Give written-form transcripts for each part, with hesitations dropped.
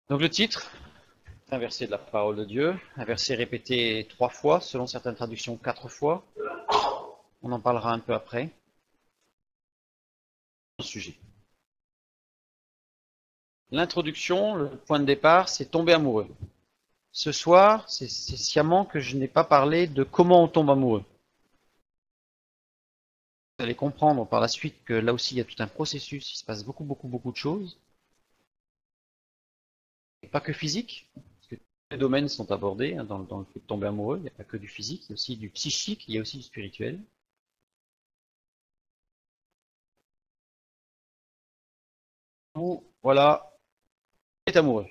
Donc le titre, c'est un verset de la parole de Dieu, un verset répété 3 fois, selon certaines traductions 4 fois. On en parlera un peu après. Sujet. L'introduction, le point de départ, c'est tomber amoureux. Ce soir, c'est sciemment que je n'ai pas parlé de comment on tombe amoureux. Vous allez comprendre par la suite que là aussi il y a tout un processus, il se passe beaucoup de choses. Et pas que physique, parce que tous les domaines sont abordés dans le fait de tomber amoureux, il n'y a pas que du physique, il y a aussi du psychique, il y a aussi du spirituel. Ou voilà, est amoureux.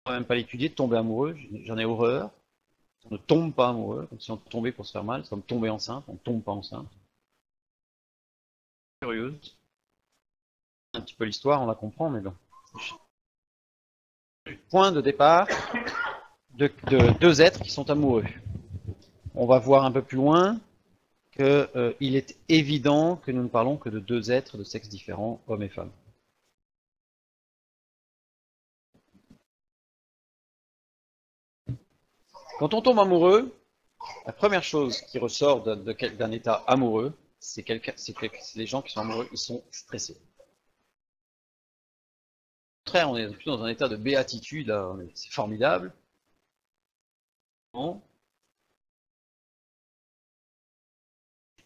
On va même pas l'étudier, de tomber amoureux, j'en ai horreur. On ne tombe pas amoureux, comme si on tombait pour se faire mal, c'est comme tomber enceinte, on ne tombe pas enceinte. Curieuse. Un petit peu l'histoire, on la comprend, mais bon. Point de départ de deux êtres qui sont amoureux. On va voir un peu plus loin qu'il est évident que nous ne parlons que de deux êtres de sexes différents, hommes et femmes. Quand on tombe amoureux, la première chose qui ressort d'un état amoureux, c'est que les gens qui sont amoureux, ils sont stressés. Au contraire, on est plutôt dans un état de béatitude, c'est formidable. Bon,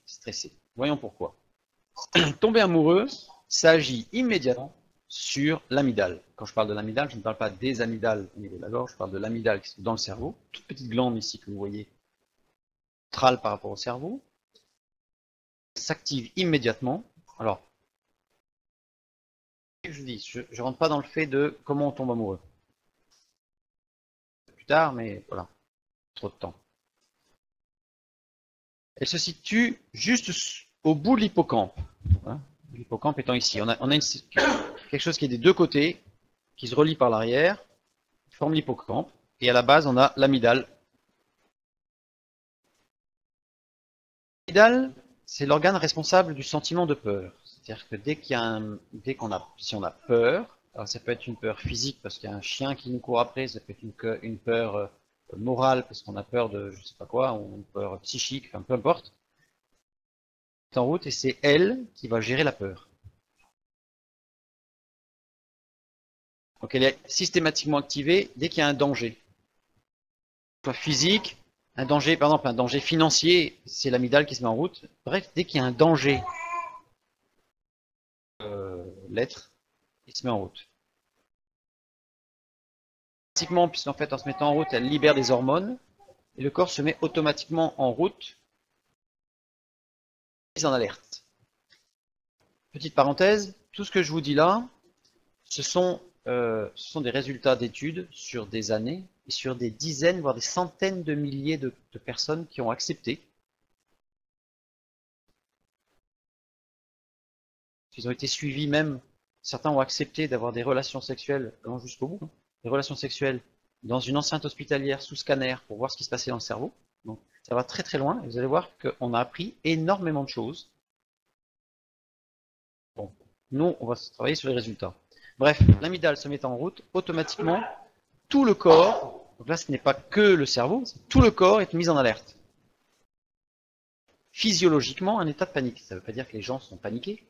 stressé. Voyons pourquoi. Tomber amoureux, ça agit immédiatement sur l'amygdale. Quand je parle de l'amygdale, je ne parle pas des amygdales au niveau de la gorge, je parle de l'amygdale qui est dans le cerveau, toute petite glande ici que vous voyez, centrale par rapport au cerveau, s'active immédiatement. Alors, je dis, je ne rentre pas dans le fait de comment on tombe amoureux. Plus tard, mais voilà, trop de temps. Elle se situe juste au bout de l'hippocampe. Hein, l'hippocampe étant ici. On a quelque chose qui est des deux côtés, qui se relie par l'arrière, qui forme l'hippocampe. Et à la base, on a l'amygdale. L'amygdale, c'est l'organe responsable du sentiment de peur. C'est-à-dire que si on a peur, alors ça peut être une peur physique parce qu'il y a un chien qui nous court après, ça peut être une peur morale parce qu'on a peur de je sais pas quoi, ou une peur psychique, enfin peu importe. C'est en route et c'est elle qui va gérer la peur. Donc elle est systématiquement activée dès qu'il y a un danger. Soit physique, un danger, par exemple un danger financier, c'est l'amygdale qui se met en route. Bref, dès qu'il y a un danger, l'être, il se met en route. Automatiquement, puisqu'en fait en se mettant en route, elle libère des hormones, et le corps se met automatiquement en route, mise en alerte. Petite parenthèse, tout ce que je vous dis là, ce sont des résultats d'études sur des années et sur des dizaines, voire des centaines de milliers de personnes qui ont accepté. Ils ont été suivis même, certains ont accepté d'avoir des relations sexuelles, allant jusqu'au bout, hein, des relations sexuelles dans une enceinte hospitalière sous scanner pour voir ce qui se passait dans le cerveau. Donc ça va très loin et vous allez voir qu'on a appris énormément de choses. Bon, nous on va travailler sur les résultats. Bref, l'amygdale se met en route, automatiquement, tout le corps, donc là ce n'est pas que le cerveau, tout le corps est mis en alerte. Physiologiquement, un état de panique. Ça ne veut pas dire que les gens sont paniqués,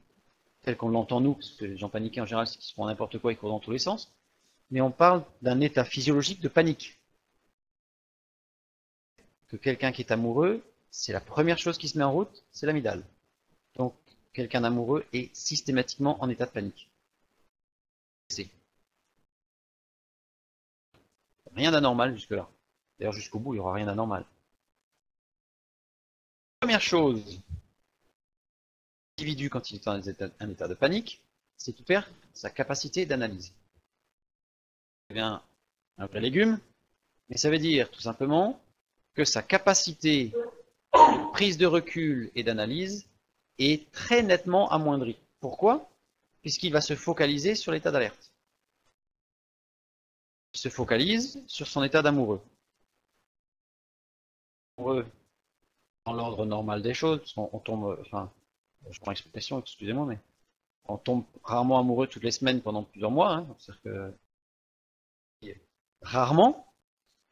tel qu'on l'entend nous, parce que les gens paniqués en général, c'est qu'ils se font n'importe quoi, ils courent dans tous les sens. Mais on parle d'un état physiologique de panique. Que quelqu'un qui est amoureux, c'est la première chose qui se met en route, c'est l'amygdale. Donc, quelqu'un d'amoureux est systématiquement en état de panique. C'est rien d'anormal jusque-là. D'ailleurs, jusqu'au bout, il n'y aura rien d'anormal. Première chose, l'individu, quand il est en un état de panique, c'est qu'il perd sa capacité d'analyse. Ça devient un vrai légume, mais ça veut dire tout simplement que sa capacité de prise de recul et d'analyse est très nettement amoindrie. Pourquoi? Puisqu'il va se focaliser sur l'état d'alerte. Il se focalise sur son état d'amoureux. Amoureux dans l'ordre normal des choses, parce qu'on tombe, enfin, je prends l'expression, excusez-moi, mais On tombe rarement amoureux toutes les semaines pendant plusieurs mois, hein, c'est-à-dire que rarement.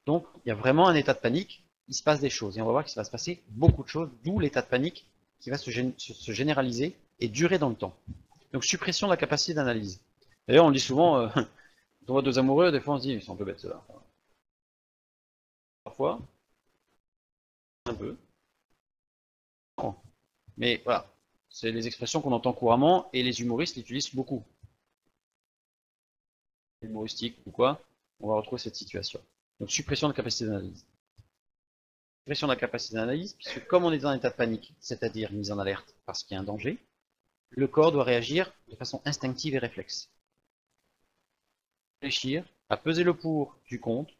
Donc, il y a vraiment un état de panique, il se passe des choses. Et on va voir qu'il va se passer beaucoup de choses, d'où l'état de panique qui va se généraliser et durer dans le temps. Donc, suppression de la capacité d'analyse. D'ailleurs, on le dit souvent, quand on voit deux amoureux, des fois on se dit, ils sont un peu bêtes ceux-là. Parfois, un peu. Non. Mais voilà, c'est les expressions qu'on entend couramment et les humoristes l'utilisent beaucoup. Humoristique ou quoi, on va retrouver cette situation. Donc, suppression de la capacité d'analyse. Suppression de la capacité d'analyse, puisque comme on est dans un état de panique, c'est-à-dire mise en alerte parce qu'il y a un danger, le corps doit réagir de façon instinctive et réflexe. Réfléchir, à peser le pour du contre,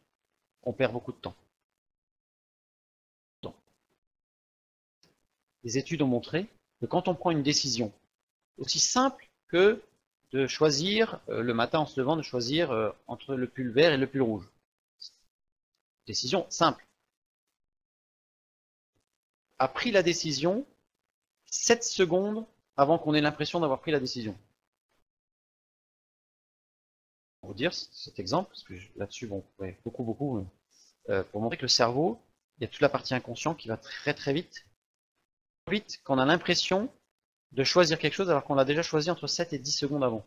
on perd beaucoup de temps. Les études ont montré que quand on prend une décision aussi simple que de choisir, le matin en se levant, de choisir entre le pull vert et le pull rouge. Décision simple. A pris la décision 7 secondes avant qu'on ait l'impression d'avoir pris la décision. Pour vous dire cet exemple, parce que là-dessus, bon, ouais, beaucoup, pour montrer que le cerveau, il y a toute la partie inconsciente qui va très très vite qu'on a l'impression de choisir quelque chose alors qu'on l'a déjà choisi entre 7 et 10 secondes avant.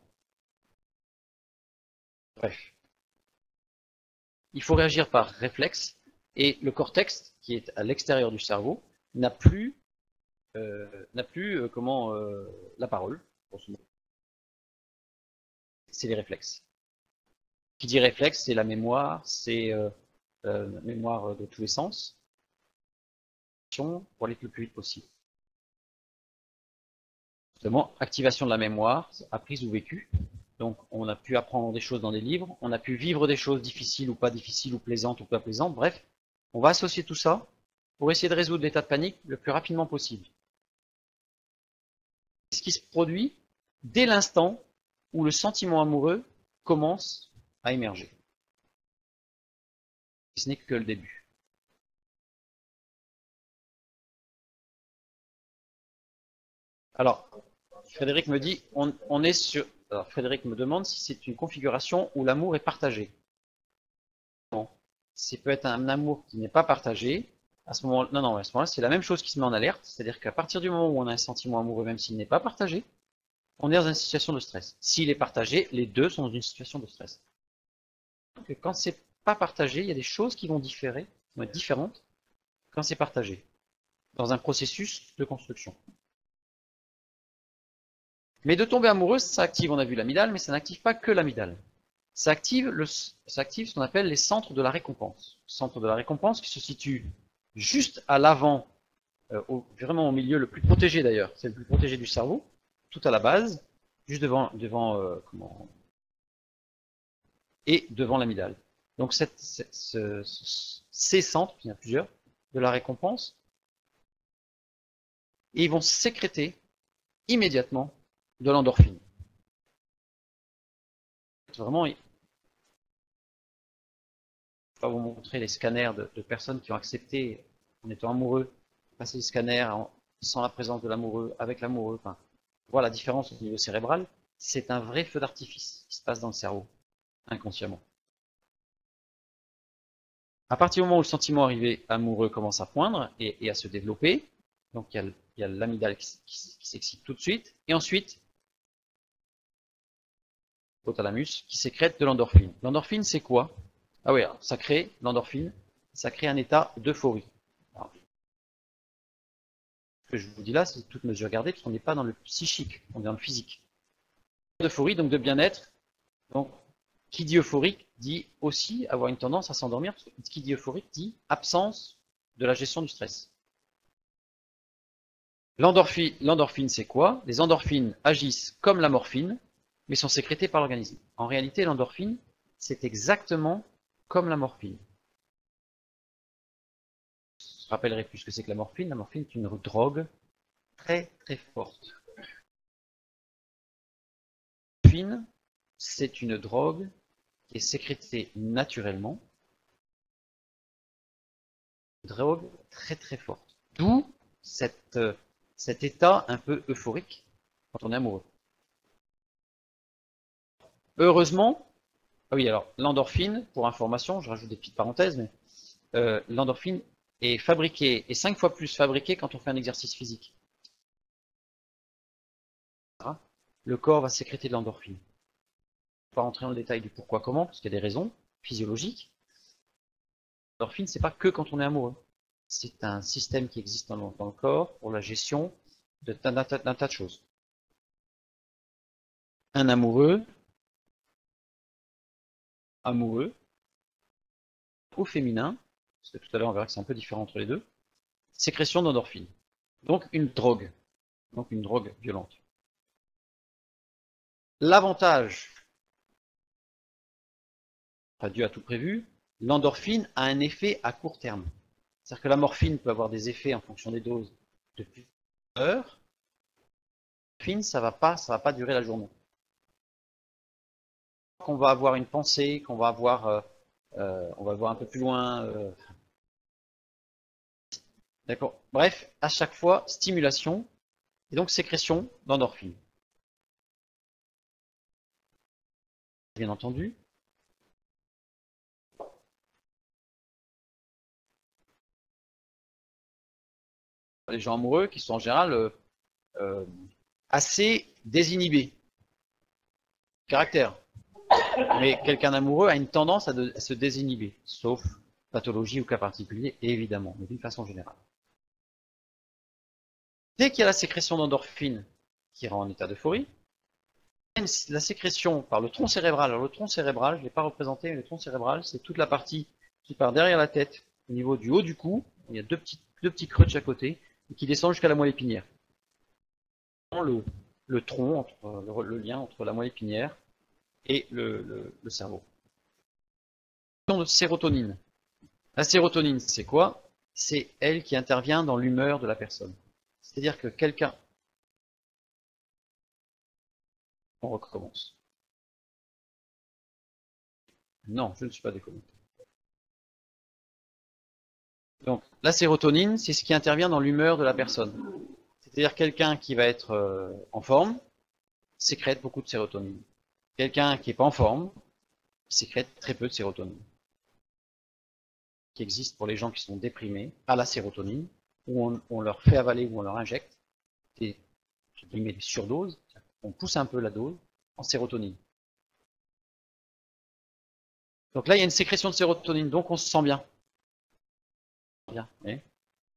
Bref. Il faut réagir par réflexe et le cortex, qui est à l'extérieur du cerveau, n'a plus la parole. C'est les réflexes. Qui dit réflexe, c'est la mémoire, c'est la mémoire de tous les sens, pour aller le plus vite possible. Justement, activation de la mémoire, apprise ou vécue. Donc, on a pu apprendre des choses dans des livres, on a pu vivre des choses difficiles ou pas difficiles, ou plaisantes ou pas plaisantes. Bref, on va associer tout ça pour essayer de résoudre l'état de panique le plus rapidement possible. Ce qui se produit dès l'instant où le sentiment amoureux commence à émerger. Ce n'est que le début. Alors, Frédéric me dit, on est sur... Alors, Frédéric me demande si c'est une configuration où l'amour est partagé. Non. Ça peut être un amour qui n'est pas partagé. À ce moment, non, à ce moment-là, c'est la même chose qui se met en alerte. C'est-à-dire qu'à partir du moment où on a un sentiment amoureux, même s'il n'est pas partagé, on est dans une situation de stress. S'il est partagé, les deux sont dans une situation de stress. Donc, quand c'est pas partagé, il y a des choses qui vont différer, qui vont être différentes quand c'est partagé, dans un processus de construction. Mais de tomber amoureux, ça active, on a vu l'amygdale, mais ça n'active pas que l'amygdale. Ça active ce qu'on appelle les centres de la récompense. Centre de la récompense qui se situe juste à l'avant, vraiment au milieu, le plus protégé d'ailleurs, c'est le plus protégé du cerveau, tout à la base, juste et devant l'amygdale. Donc ces centres, il y en a plusieurs, de la récompense, et ils vont sécréter immédiatement de l'endorphine. Vraiment, je vais vous montrer les scanners de personnes qui ont accepté, en étant amoureux, passer les scanners sans la présence de l'amoureux, avec l'amoureux. Enfin, voir la différence au niveau cérébral. C'est un vrai feu d'artifice qui se passe dans le cerveau, inconsciemment. À partir du moment où le sentiment arrivé amoureux commence à poindre et à se développer, donc il y a l'amygdale qui s'excite tout de suite, et ensuite, l'hypothalamus qui sécrète de l'endorphine. L'endorphine, c'est quoi? Ah oui, alors, ça crée l'endorphine, ça crée un état d'euphorie. Ce que je vous dis là, c'est toute mesure gardée, parce qu'on n'est pas dans le psychique, on est dans le physique. D'euphorie, donc de bien-être. Donc, qui dit euphorique dit aussi avoir une tendance à s'endormir, parce que qui dit euphorique dit absence de la gestion du stress. L'endorphine, c'est quoi? Les endorphines agissent comme la morphine, mais sont sécrétées par l'organisme. En réalité, l'endorphine, c'est exactement comme la morphine. Je rappellerai plus ce que c'est que la morphine. La morphine est une drogue très très forte. La morphine, c'est une drogue qui est sécrétée naturellement. Une drogue très très forte. D'où cet état un peu euphorique quand on est amoureux. Heureusement, ah oui, alors l'endorphine, pour information, je rajoute des petites parenthèses, mais l'endorphine est 5 fois plus fabriquée quand on fait un exercice physique. Le corps va sécréter de l'endorphine. On va rentrer dans le détail du pourquoi, comment, parce qu'il y a des raisons physiologiques. L'endorphine, c'est pas que quand on est amoureux. C'est un système qui existe dans le corps pour la gestion d'un tas de choses. Un amoureux au féminin, parce que tout à l'heure on verra que c'est un peu différent entre les deux, sécrétion d'endorphine. Donc une drogue violente. L'avantage, pas dû à tout prévu, l'endorphine a un effet à court terme. C'est-à-dire que la morphine peut avoir des effets en fonction des doses de plusieurs heures. L'endorphine, ça va pas durer la journée. Qu'on va avoir une pensée, qu'on va avoir, on va voir un peu plus loin. D'accord. Bref, à chaque fois, stimulation et donc sécrétion d'endorphine. Bien entendu. Les gens amoureux qui sont en général assez désinhibés. Caractère. Mais quelqu'un d'amoureux a une tendance à se désinhiber, sauf pathologie ou cas particulier, évidemment, mais d'une façon générale. Dès qu'il y a la sécrétion d'endorphine qui rend en état d'euphorie, même si la sécrétion par le tronc cérébral, alors le tronc cérébral, je ne l'ai pas représenté, mais le tronc cérébral, c'est toute la partie qui part derrière la tête, au niveau du haut du cou, il y a deux petits creux de chaque côté, et qui descendent jusqu'à la moelle épinière. Le tronc, le lien entre la moelle épinière et le cerveau. De sérotonine. La sérotonine, c'est quoi? C'est elle qui intervient dans l'humeur de la personne. C'est-à-dire que quelqu'un... On recommence. Non, je ne suis pas déconnecté. Donc, la sérotonine, c'est ce qui intervient dans l'humeur de la personne. C'est-à-dire quelqu'un qui va être en forme, sécrète beaucoup de sérotonine. Quelqu'un qui n'est pas en forme, sécrète très peu de sérotonine. Qui existe pour les gens qui sont déprimés à la sérotonine, où on leur fait avaler ou on leur injecte des surdoses, on pousse un peu la dose en sérotonine. Donc là, il y a une sécrétion de sérotonine, donc on se sent bien.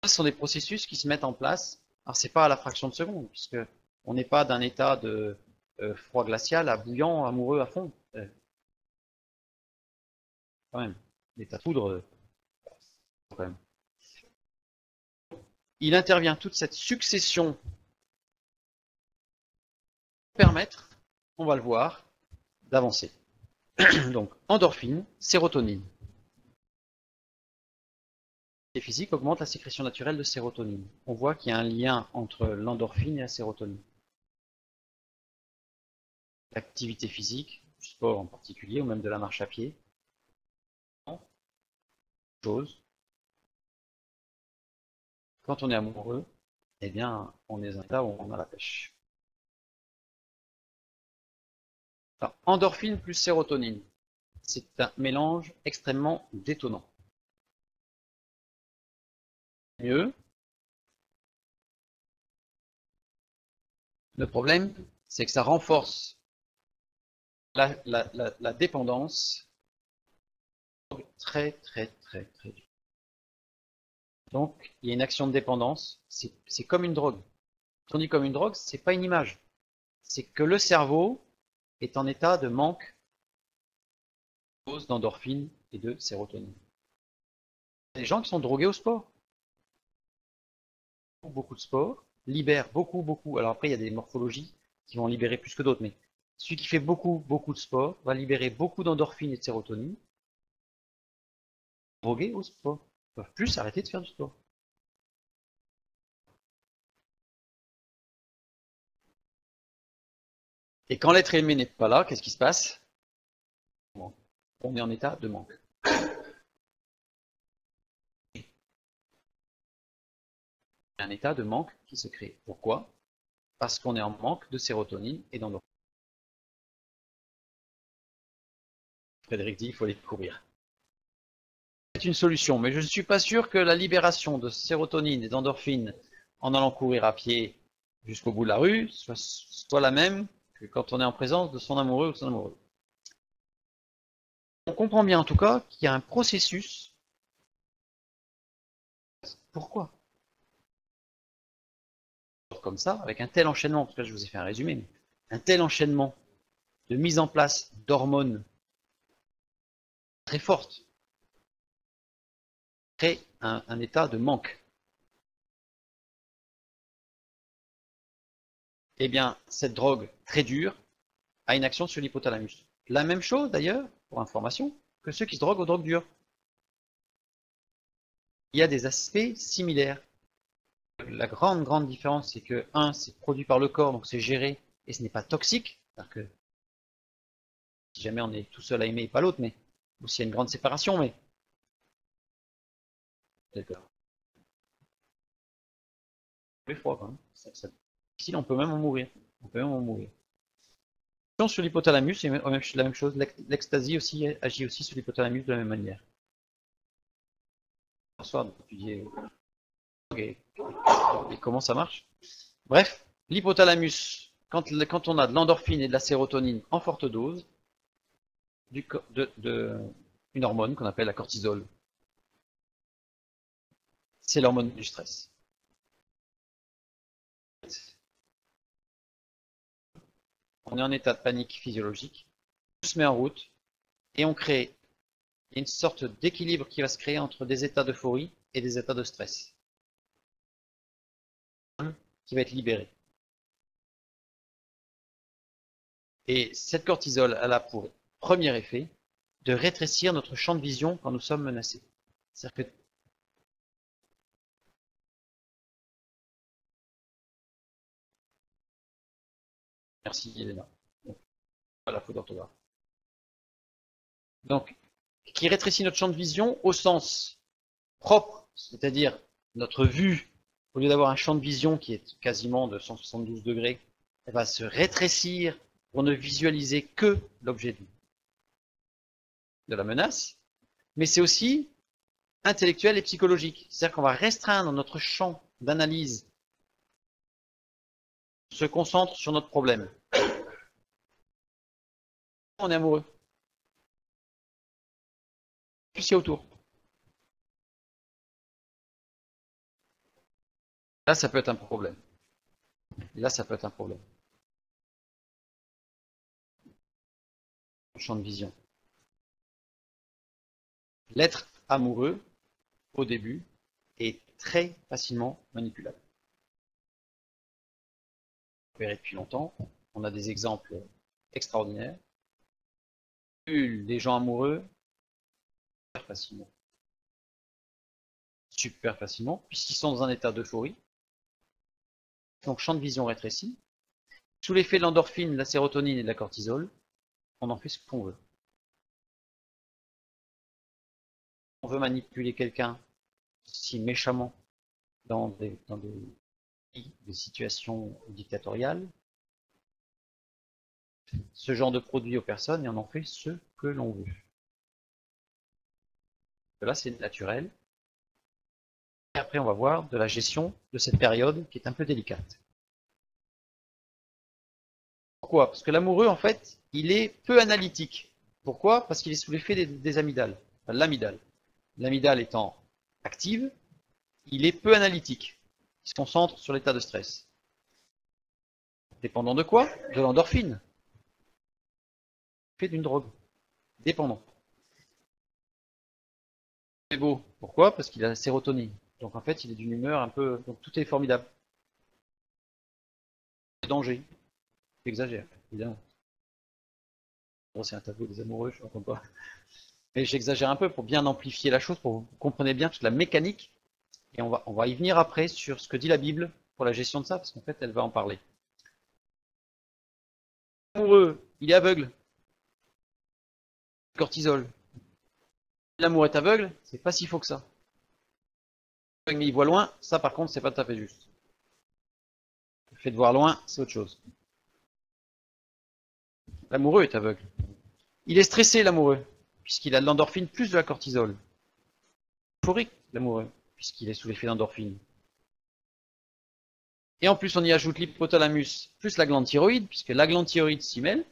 Ce sont des processus qui se mettent en place. Alors, c'est pas à la fraction de seconde, puisque on n'est pas d'un état de froid glacial à bouillant, amoureux à fond. Quand même, l'état de poudre, quand même. Il intervient toute cette succession pour permettre, on va le voir, d'avancer. Donc, endorphine, sérotonine. Les physiques augmentent la sécrétion naturelle de sérotonine. On voit qu'il y a un lien entre l'endorphine et la sérotonine. L'activité physique, du sport en particulier, ou même de la marche à pied. Chose. Quand on est amoureux, eh bien, on est dans un état où on a la pêche. Alors, endorphine plus sérotonine, c'est un mélange extrêmement détonnant. Mieux. Le problème, c'est que ça renforce la dépendance très. Donc, il y a une action de dépendance, c'est comme une drogue. Quand on dit comme une drogue, c'est pas une image. C'est que le cerveau est en état de manque d'endorphine et de sérotonine. Il y a des gens qui sont drogués au sport. Beaucoup de sport, libèrent beaucoup. Alors après, il y a des morphologies qui vont libérer plus que d'autres, mais celui qui fait beaucoup de sport va libérer beaucoup d'endorphine et de sérotonine. Drogués au sport. Ils ne peuvent plus s'arrêter de faire du sport. Et quand l'être aimé n'est pas là, qu'est-ce qui se passe? On est en état de manque. Un état de manque qui se crée. Pourquoi? Parce qu'on est en manque de sérotonine et d'endorphine. Frédéric dit, il faut aller courir. C'est une solution, mais je ne suis pas sûr que la libération de sérotonine et d'endorphine en allant courir à pied jusqu'au bout de la rue soit la même que quand on est en présence de son amoureux ou de son amoureux. On comprend bien en tout cas qu'il y a un processus. Pourquoi? Comme ça, avec un tel enchaînement, parce que là je vous ai fait un résumé, mais un tel enchaînement de mise en place d'hormones très fortes crée un état de manque. Eh bien, cette drogue très dure a une action sur l'hypothalamus. La même chose d'ailleurs, pour information, que ceux qui se droguent aux drogues dures. Il y a des aspects similaires. La grande différence, c'est que, un, c'est produit par le corps, donc c'est géré, et ce n'est pas toxique. C'est-à-dire que, si jamais on est tout seul à aimer et pas l'autre, mais ou s'il y a une grande séparation, mais... D'accord. C'est froid quand même. Ici, on peut même en mourir. On peut même en mourir. Sur l'hypothalamus, c'est la même chose. L'ecstasy aussi agit aussi sur l'hypothalamus de la même manière. Bonsoir d'étudier et comment ça marche. Bref, l'hypothalamus, quand on a de l'endorphine et de la sérotonine en forte dose, une hormone qu'on appelle la cortisol, c'est l'hormone du stress. On est en état de panique physiologique, tout se met en route et on crée une sorte d'équilibre qui va se créer entre des états d'euphorie et des états de stress qui va être libéré. Et cette cortisol, elle a pour premier effet de rétrécir notre champ de vision quand nous sommes menacés. C'est-à-dire que merci Elena. Voilà, faute d'orthographe. Donc, qui rétrécit notre champ de vision au sens propre, c'est-à-dire notre vue, au lieu d'avoir un champ de vision qui est quasiment de 172 degrés, elle va se rétrécir pour ne visualiser que l'objet de la menace, mais c'est aussi intellectuel et psychologique. C'est-à-dire qu'on va restreindre notre champ d'analyse, se concentre sur notre problème. On est amoureux. Puis ce qu'il y a autour. Là, ça peut être un problème. Et là, ça peut être un problème. Champ de vision. L'être amoureux, au début, est très facilement manipulable. Vous verrez depuis longtemps, on a des exemples extraordinaires. Des gens amoureux, super facilement, puisqu'ils sont dans un état d'euphorie. Donc champ de vision rétréci. Sous l'effet de l'endorphine, de la sérotonine et de la cortisol, on en fait ce qu'on veut. On veut manipuler quelqu'un si méchamment dans des situations dictatoriales, ce genre de produit aux personnes et on en fait ce que l'on veut. Là, c'est naturel. Et après, on va voir de la gestion de cette période qui est un peu délicate. Pourquoi? Parce que l'amoureux, en fait, il est peu analytique. Pourquoi? Parce qu'il est sous l'effet des amygdales. Enfin, l'amygdale. L'amygdale étant active, il est peu analytique. Il se concentre sur l'état de stress. Dépendant de quoi? De l'endorphine. Fait d'une drogue. Dépendant. C'est beau. Pourquoi? Parce qu'il a la sérotonine. Donc en fait, il est d'une humeur un peu... Donc tout est formidable. Danger. J'exagère, évidemment. Bon, c'est un tableau des amoureux, je ne comprends pas. Mais j'exagère un peu pour bien amplifier la chose, pour que vous compreniez bien toute la mécanique. Et on va y venir après sur ce que dit la Bible pour la gestion de ça, parce qu'en fait, elle va en parler. L'amoureux, il est aveugle. Cortisol. L'amour est aveugle, c'est pas si faux que ça. Mais il voit loin, ça par contre, c'est pas tout à fait juste. Le fait de voir loin, c'est autre chose. L'amoureux est aveugle. Il est stressé, l'amoureux. puisqu'il a de l'endorphine plus de la cortisol. Euphorique, l'amoureux, puisqu'il est sous l'effet d'endorphine. Et en plus, on y ajoute l'hypothalamus plus la glande thyroïde, puisque la glande thyroïde s'y mêle.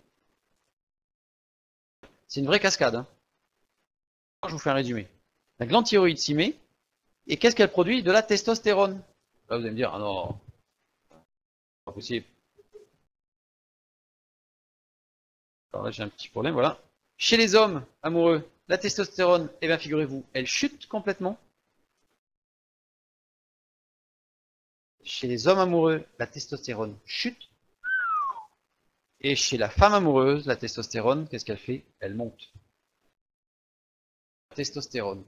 C'est une vraie cascade. Hein. Je vous fais un résumé. La glande thyroïde s'y met, et qu'est-ce qu'elle produit? De la testostérone. Là, vous allez me dire, ah non, pas possible. Alors là, j'ai un petit problème, voilà. Chez les hommes amoureux, la testostérone, eh bien, figurez-vous, elle chute complètement. Chez les hommes amoureux, la testostérone chute. Et chez la femme amoureuse, la testostérone, qu'est-ce qu'elle fait? Elle monte. Testostérone.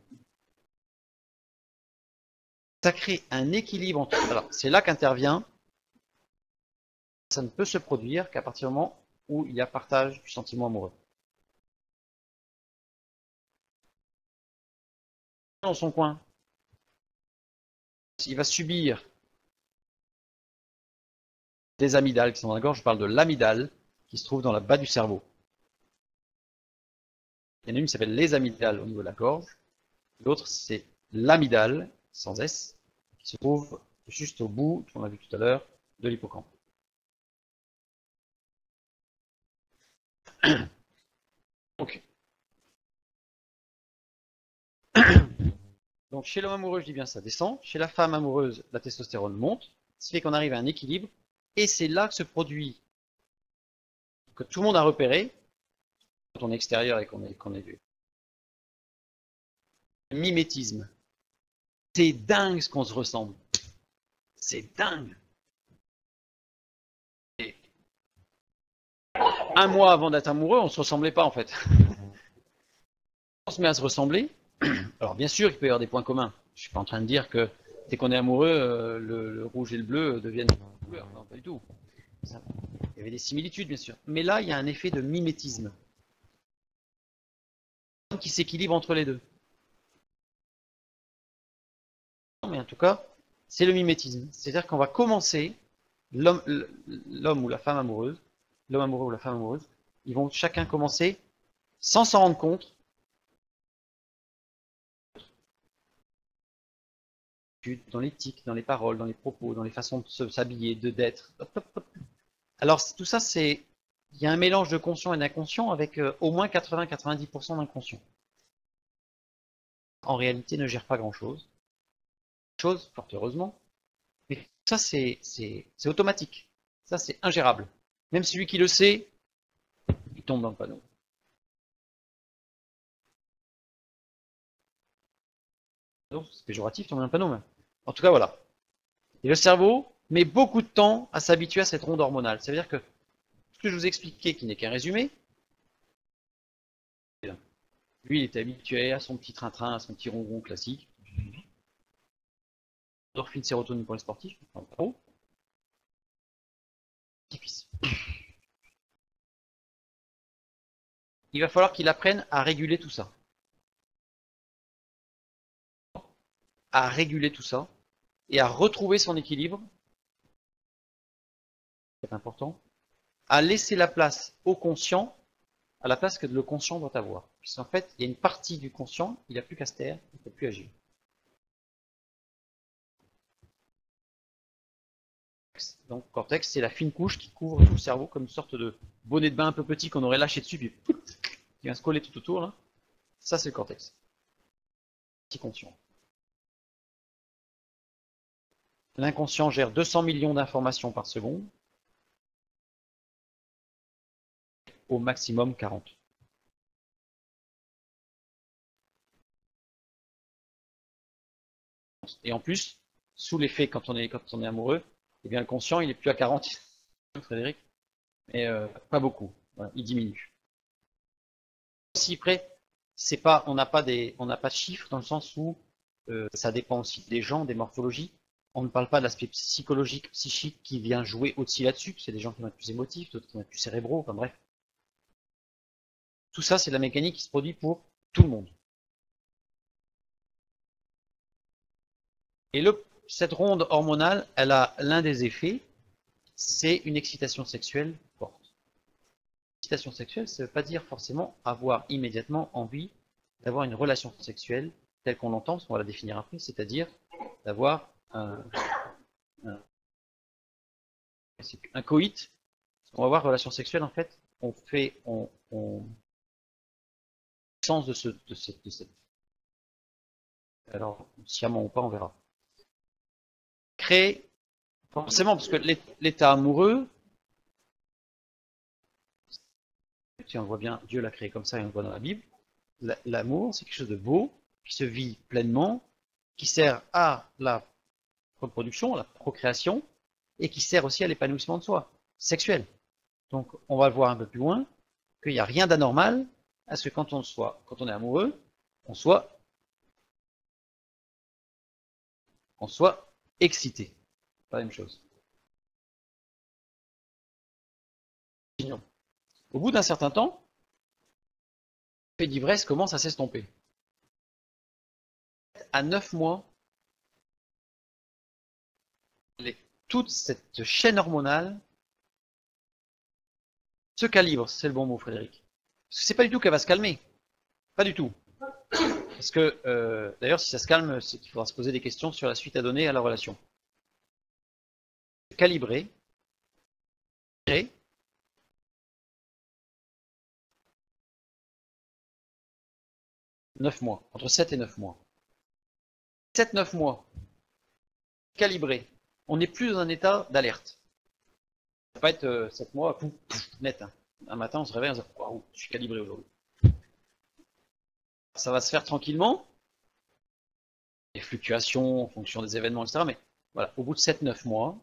Ça crée un équilibre entre... Alors, c'est là qu'intervient. Ça ne peut se produire qu'à partir du moment où il y a partage du sentiment amoureux. Dans son coin, il va subir des amygdales qui sont dans la gorge. Je parle de l'amygdale qui se trouve dans la bas du cerveau. Il y en a une qui s'appelle les amygdales au niveau de la gorge. L'autre, c'est l'amygdale, sans S, qui se trouve juste au bout, on l'a vu tout à l'heure, de l'hippocampe. Donc chez l'homme amoureux, je dis bien ça descend. Chez la femme amoureuse, la testostérone monte. Ce qui fait qu'on arrive à un équilibre. Et c'est là que se produit, que tout le monde a repéré, quand on est extérieur et qu'on est vu. Le mimétisme. C'est dingue ce qu'on se ressemble. C'est dingue. Et un mois avant d'être amoureux, on ne se ressemblait pas en fait. On se met à se ressembler. Alors bien sûr, il peut y avoir des points communs. Je ne suis pas en train de dire que dès qu'on est amoureux, le rouge et le bleu deviennent une couleur. Non, pas du tout. Il y avait des similitudes, bien sûr. Mais là, il y a un effet de mimétisme qui s'équilibre entre les deux. Mais en tout cas, c'est le mimétisme. C'est-à-dire qu'on va commencer, l'homme ou la femme amoureuse, l'homme amoureux ou la femme amoureuse, ils vont chacun commencer, sans s'en rendre compte, dans l'éthique, dans les paroles, dans les propos, dans les façons de s'habiller, d'être. Alors tout ça, il y a un mélange de conscient et d'inconscient avec au moins 80-90% d'inconscient. En réalité, ne gère pas grand-chose. Fort heureusement. Mais ça, c'est automatique. Ça, c'est ingérable. Même celui qui le sait, il tombe dans le panneau. C'est péjoratif, tomber dans le panneau, mais... En tout cas, voilà. Et le cerveau met beaucoup de temps à s'habituer à cette ronde hormonale. Ça veut dire que ce que je vous ai expliqué, qui n'est qu'un résumé, lui, il était habitué à son petit train-train, à son petit ronron classique. Endorphine, sérotonine pour les sportifs. Il va falloir qu'il apprenne à réguler tout ça. À réguler tout ça et à retrouver son équilibre. C'est important. À laisser la place au conscient à la place que le conscient doit avoir. Puisqu'en fait, il y a une partie du conscient, il n'a plus qu'à se taire, il ne peut plus agir. Donc, cortex, c'est la fine couche qui couvre tout le cerveau, comme une sorte de bonnet de bain un peu petit qu'on aurait lâché dessus, puis qui vient se coller tout autour. Là. Ça, c'est le cortex. Petit conscient. L'inconscient gère 200 millions d'informations par seconde. Au maximum 40. Et en plus, sous l'effet, quand on est amoureux, eh bien le conscient, il est plus à 40, Frédéric, mais pas beaucoup. Voilà, il diminue. Si près, c'est pas, on n'a pas de chiffres dans le sens où ça dépend aussi des gens, des morphologies. On ne parle pas de l'aspect psychologique, psychique qui vient jouer aussi là-dessus. C'est des gens qui vont être plus émotifs, d'autres qui vont être plus cérébraux, enfin bref. Tout ça, c'est de la mécanique qui se produit pour tout le monde. Et cette ronde hormonale, elle a l'un des effets, c'est une excitation sexuelle forte. L'excitation sexuelle, ça ne veut pas dire forcément avoir immédiatement envie d'avoir une relation sexuelle telle qu'on l'entend, parce qu'on va la définir après, c'est-à-dire d'avoir un coït. On va voir relation sexuelle, en fait, on sens de cette. Alors, sciemment ou pas, on verra. Créer, forcément, parce que l'état amoureux, si on voit bien, Dieu l'a créé comme ça et on le voit dans la Bible, l'amour, c'est quelque chose de beau, qui se vit pleinement, qui sert à la reproduction, à la procréation, et qui sert aussi à l'épanouissement de soi, sexuel. Donc, on va le voir un peu plus loin, qu'il n'y a rien d'anormal à ce que quand on est amoureux, on soit excité. Pas la même chose. Au bout d'un certain temps, l'effet d'ivresse commence à s'estomper. À 9 mois, toute cette chaîne hormonale se calibre, c'est le bon mot, Frédéric. Parce que c'est pas du tout qu'elle va se calmer. Pas du tout. Parce que, d'ailleurs, si ça se calme, c'est qu'il faudra se poser des questions sur la suite à donner à la relation. Calibrer, 9 mois, entre 7 et 9 mois. 7-9 mois, calibré. On n'est plus dans un état d'alerte. Ça va pas être 7 mois, pouf, net. Hein. Un matin, on se réveille, on se dit, waouh, je suis calibré aujourd'hui. Ça va se faire tranquillement. Les fluctuations en fonction des événements, etc. Mais voilà, au bout de 7-9 mois,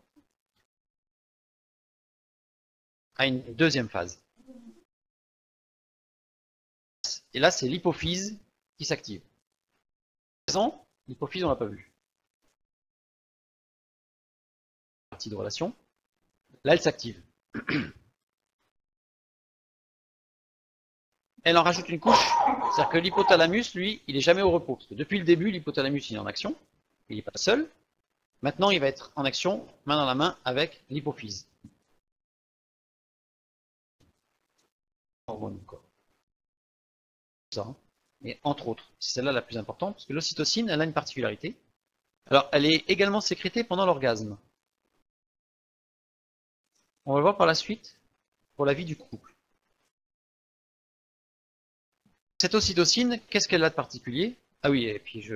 à une deuxième phase. Et là, c'est l'hypophyse qui s'active. L'hypophyse, on l'a pas vu. Partie de relation. Là, elle s'active. Elle en rajoute une couche. C'est-à-dire que l'hypothalamus, lui, il est jamais au repos. Parce que depuis le début, l'hypothalamus, il est en action. Il n'est pas seul. Maintenant, il va être en action, main dans la main, avec l'hypophyse. Hormone, quoi. Ça, hein. Et entre autres, c'est celle-là la plus importante, parce que l'ocytocine, elle a une particularité. Alors, elle est également sécrétée pendant l'orgasme. On va le voir par la suite pour la vie du couple. Cette ocytocine, qu'est-ce qu'elle a de particulier? Ah oui, et puis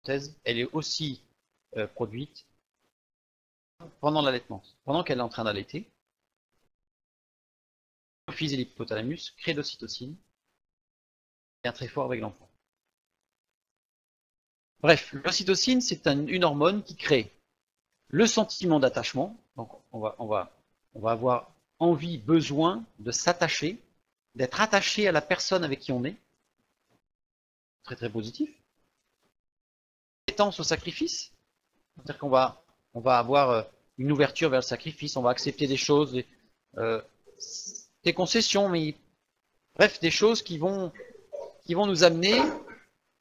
elle est aussi produite pendant l'allaitement. Pendant qu'elle est en train d'allaiter, l'hypophyse et l'hypothalamus créent de l'ocytocine, et un très fort avec l'enfant. Bref, l'ocytocine, c'est une hormone qui crée le sentiment d'attachement. Donc, on va avoir envie, besoin de s'attacher, d'être attaché à la personne avec qui on est. Très très positif. Appétence au sacrifice. C'est-à-dire qu'on va avoir une ouverture vers le sacrifice, on va accepter des choses, des concessions, mais bref, des choses qui vont nous amener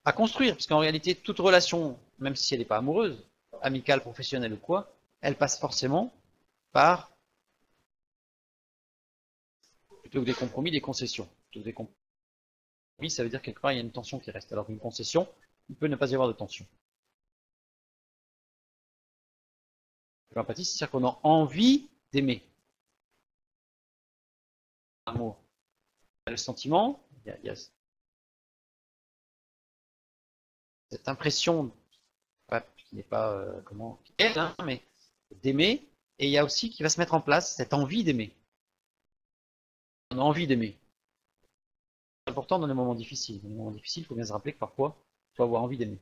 à construire. Parce qu'en réalité, toute relation, même si elle n'est pas amoureuse, amicale, professionnelle ou quoi, elle passe forcément par, plutôt que des compromis, des concessions. Plutôt que des compromis, ça veut dire quelque part il y a une tension qui reste. Alors qu'une concession, il peut ne pas y avoir de tension. L'empathie, c'est-à-dire qu'on a envie d'aimer. L'amour. Le sentiment, il y a cette impression qui n'est pas mais d'aimer, et il y a aussi qui va se mettre en place cette envie d'aimer. On a envie d'aimer. C'est important dans les moments difficiles. Dans les moments difficiles, il faut bien se rappeler que parfois, il faut avoir envie d'aimer.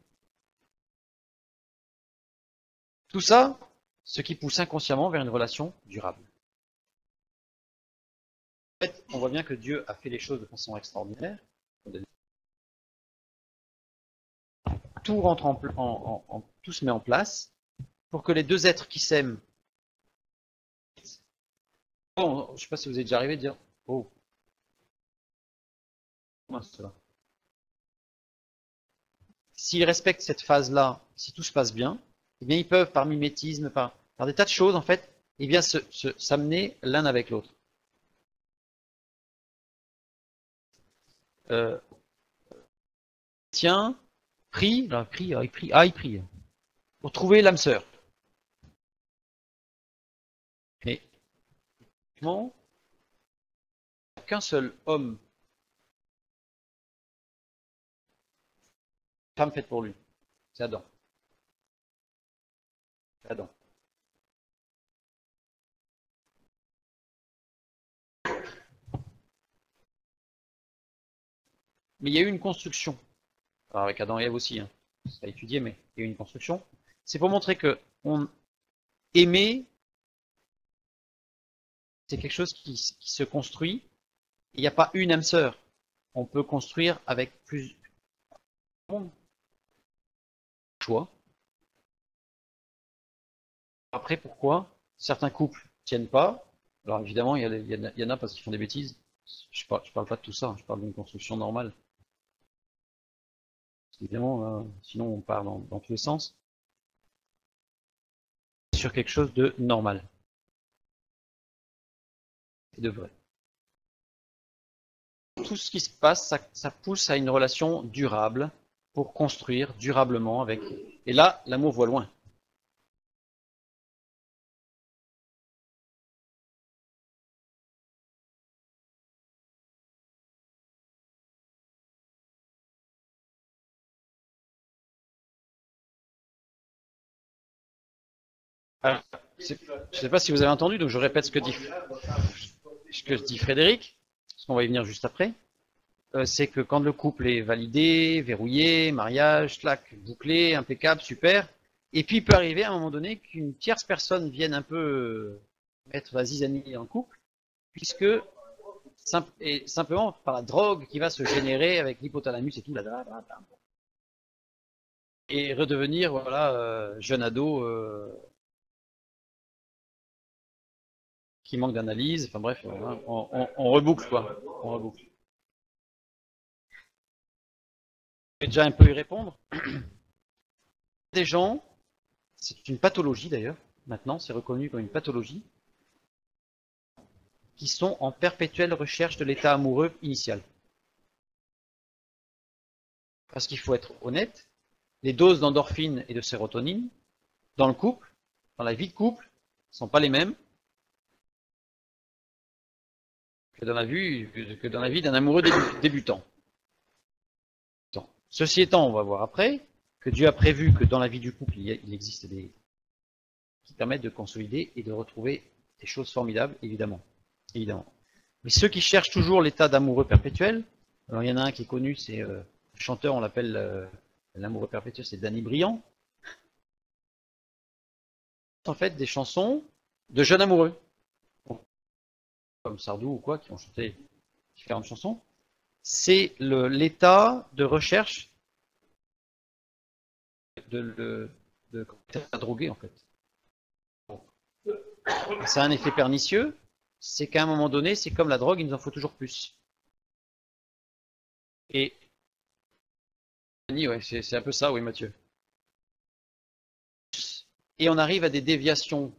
Tout ça, ce qui pousse inconsciemment vers une relation durable. En fait, on voit bien que Dieu a fait les choses de façon extraordinaire. Tout rentre tout se met en place pour que les deux êtres qui s'aiment. Oh, je ne sais pas si vous êtes déjà arrivé à dire oh. S'ils respectent cette phase-là, si tout se passe bien, eh bien ils peuvent, par mimétisme, par des tas de choses, en fait, eh bien s'amener l'un avec l'autre. Tiens, prie, il prie, pour trouver l'âme sœur. Mais, effectivement, qu'un seul homme, femme faite pour lui, c'est Adam. C'est Adam. Mais il y a eu une construction. Alors avec Adam et Ève aussi, hein. C'est à étudier, mais il y a eu une construction. C'est pour montrer que aimer, c'est quelque chose qui se construit. Il n'y a pas une âme sœur. On peut construire avec plus de choix. Après, pourquoi certains couples tiennent pas? Alors évidemment, il y en a parce qu'ils font des bêtises. Je parle pas de tout ça, je parle d'une construction normale. Évidemment, sinon on part dans tous les sens. Sur quelque chose de normal. Et de vrai. Tout ce qui se passe, ça pousse à une relation durable pour construire durablement avec. Et là, l'amour voit loin. Alors, je ne sais pas si vous avez entendu, donc je répète ce que dit Frédéric, parce qu'on va y venir juste après. C'est que quand le couple est validé, verrouillé, mariage, clac, bouclé, impeccable, super, et puis il peut arriver à un moment donné qu'une tierce personne vienne un peu mettre la zizanie dans le couple, puisque simplement par la drogue qui va se générer avec l'hypothalamus et tout, et redevenir voilà jeune ado qui manque d'analyse. Enfin bref, on reboucle quoi, on reboucle. Je vais déjà un peu y répondre. Des gens, c'est une pathologie d'ailleurs. Maintenant, c'est reconnu comme une pathologie, qui sont en perpétuelle recherche de l'état amoureux initial. Parce qu'il faut être honnête, les doses d'endorphine et de sérotonine dans le couple, dans la vie de couple, ne sont pas les mêmes que dans la vie d'un amoureux débutant. Ceci étant, on va voir après que Dieu a prévu que dans la vie du couple, il existe des qui permettent de consolider et de retrouver des choses formidables, évidemment. Mais ceux qui cherchent toujours l'état d'amoureux perpétuel, alors il y en a un qui est connu, c'est le chanteur, on l'appelle l'amoureux perpétuel, c'est Danny Briand. En fait, des chansons de jeunes amoureux, comme Sardou ou quoi, qui ont chanté différentes chansons. C'est l'état de recherche de droguer, en fait. Ça a un effet pernicieux, c'est qu'à un moment donné, c'est comme la drogue, il nous en faut toujours plus. Et ouais, c'est un peu ça, oui, Mathieu. Et on arrive à des déviations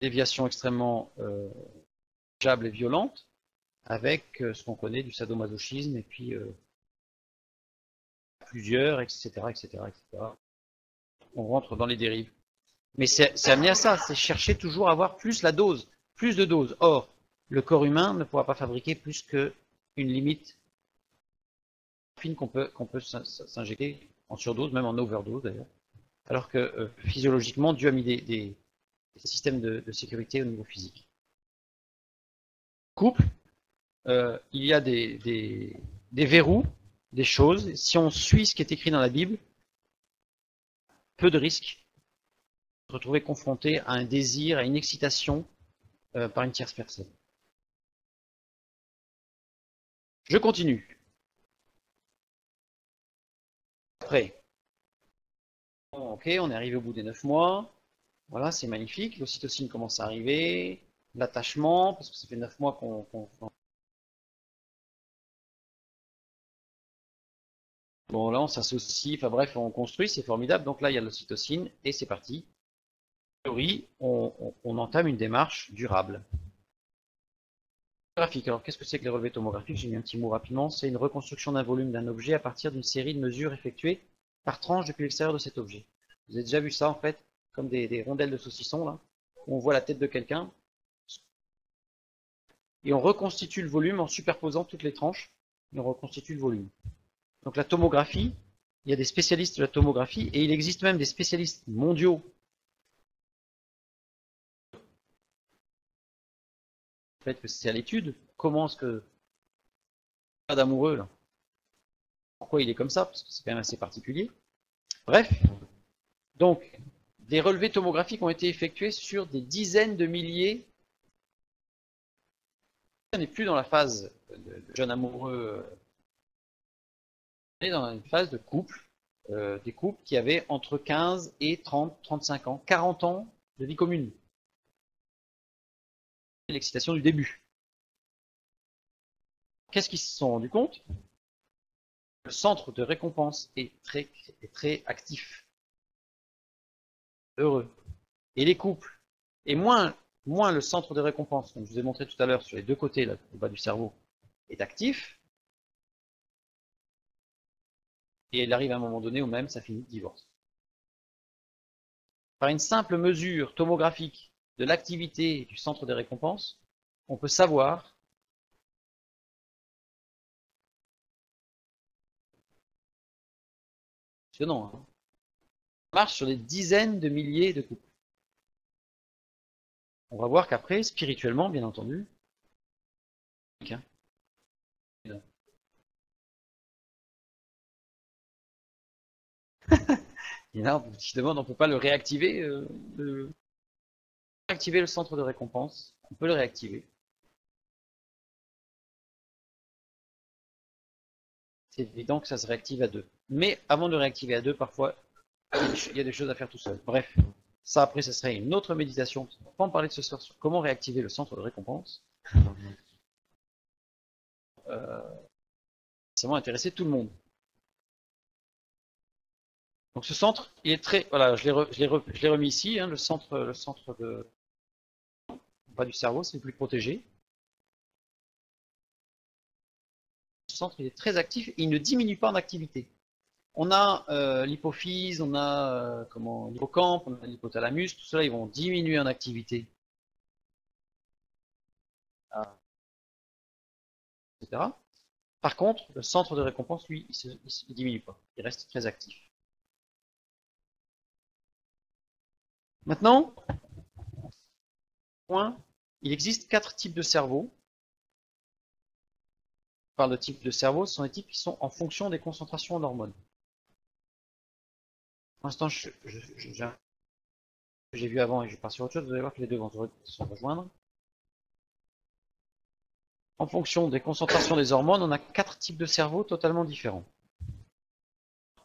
extrêmement et violentes, avec ce qu'on connaît du sadomasochisme, et puis plusieurs, etc., etc., etc. On rentre dans les dérives. Mais c'est amené à ça, c'est chercher toujours à avoir plus la dose, plus de doses. Or, le corps humain ne pourra pas fabriquer plus qu'une limite fine qu'on peut s'injecter en surdose, même en overdose d'ailleurs. Alors que physiologiquement, Dieu a mis des systèmes de sécurité au niveau physique. Couple, il y a des verrous, des choses. Si on suit ce qui est écrit dans la Bible, peu de risques de se retrouver confronté à un désir, à une excitation par une tierce personne. Je continue. Après, ok, on est arrivé au bout des 9 mois. Voilà, c'est magnifique. L'ocytocine commence à arriver. L'attachement, parce que ça fait 9 mois qu'on bon, là, on s'associe, enfin bref, on construit, c'est formidable. Donc là, il y a l'ocytocine et c'est parti. En théorie, on entame une démarche durable. Graphique. Alors, qu'est-ce que c'est que les relevés tomographiques? J'ai mis un petit mot rapidement. C'est une reconstruction d'un volume d'un objet à partir d'une série de mesures effectuées par tranche depuis l'extérieur de cet objet. Vous avez déjà vu ça, en fait, comme des rondelles de saucisson, là, où on voit la tête de quelqu'un. Et on reconstitue le volume en superposant toutes les tranches. Et on reconstitue le volume. Donc, la tomographie, il y a des spécialistes de la tomographie, et il existe même des spécialistes mondiaux. En fait, que c'est à l'étude. Comment est-ce que pas d'amoureux là? Pourquoi il est comme ça? Parce que c'est quand même assez particulier. Bref, donc des relevés tomographiques ont été effectués sur des dizaines de milliers. On n'est plus dans la phase de jeune amoureux, on est dans une phase de couple, des couples qui avaient entre 15 et 30, 35 ans, 40 ans de vie commune. L'excitation du début. Qu'est-ce qu'ils se sont rendus compte? Le centre de récompense est très actif, heureux. Et les couples, et moins le centre de récompense, comme je vous ai montré tout à l'heure sur les deux côtés là, au bas du cerveau, est actif, et il arrive à un moment donné où même ça finit de divorce. Par une simple mesure tomographique de l'activité du centre de récompense, on peut savoir impressionnant, hein, ça marche sur des dizaines de milliers de couples. On va voir qu'après, spirituellement, bien entendu, hein, il y en a qui demandent, on ne peut pas le réactiver, réactiver le centre de récompense. On peut le réactiver. C'est évident que ça se réactive à deux. Mais avant de le réactiver à deux, parfois, il y a des choses à faire tout seul. Bref, ça après, ce serait une autre méditation. On va pas en parler de ce soir sur comment réactiver le centre de récompense. Ça va intéresser tout le monde. Donc ce centre, il est très, voilà, je l'ai remis ici, hein, le centre de bas du cerveau, c'est le plus protégé. Ce centre, il est très actif et il ne diminue pas en activité. On a l'hypophyse, on a l'hippocampe, on a l'hypothalamus, tout cela, ils vont diminuer en activité, etc. Par contre, le centre de récompense, lui, il ne diminue pas, il reste très actif. Maintenant, il existe 4 types de cerveau. On parle de types de cerveau, ce sont des types qui sont en fonction des concentrations d'hormones. Pour l'instant, j'ai vu avant et je pars sur autre chose, vous allez voir que les deux vont se rejoindre. En fonction des concentrations des hormones, on a 4 types de cerveau totalement différents.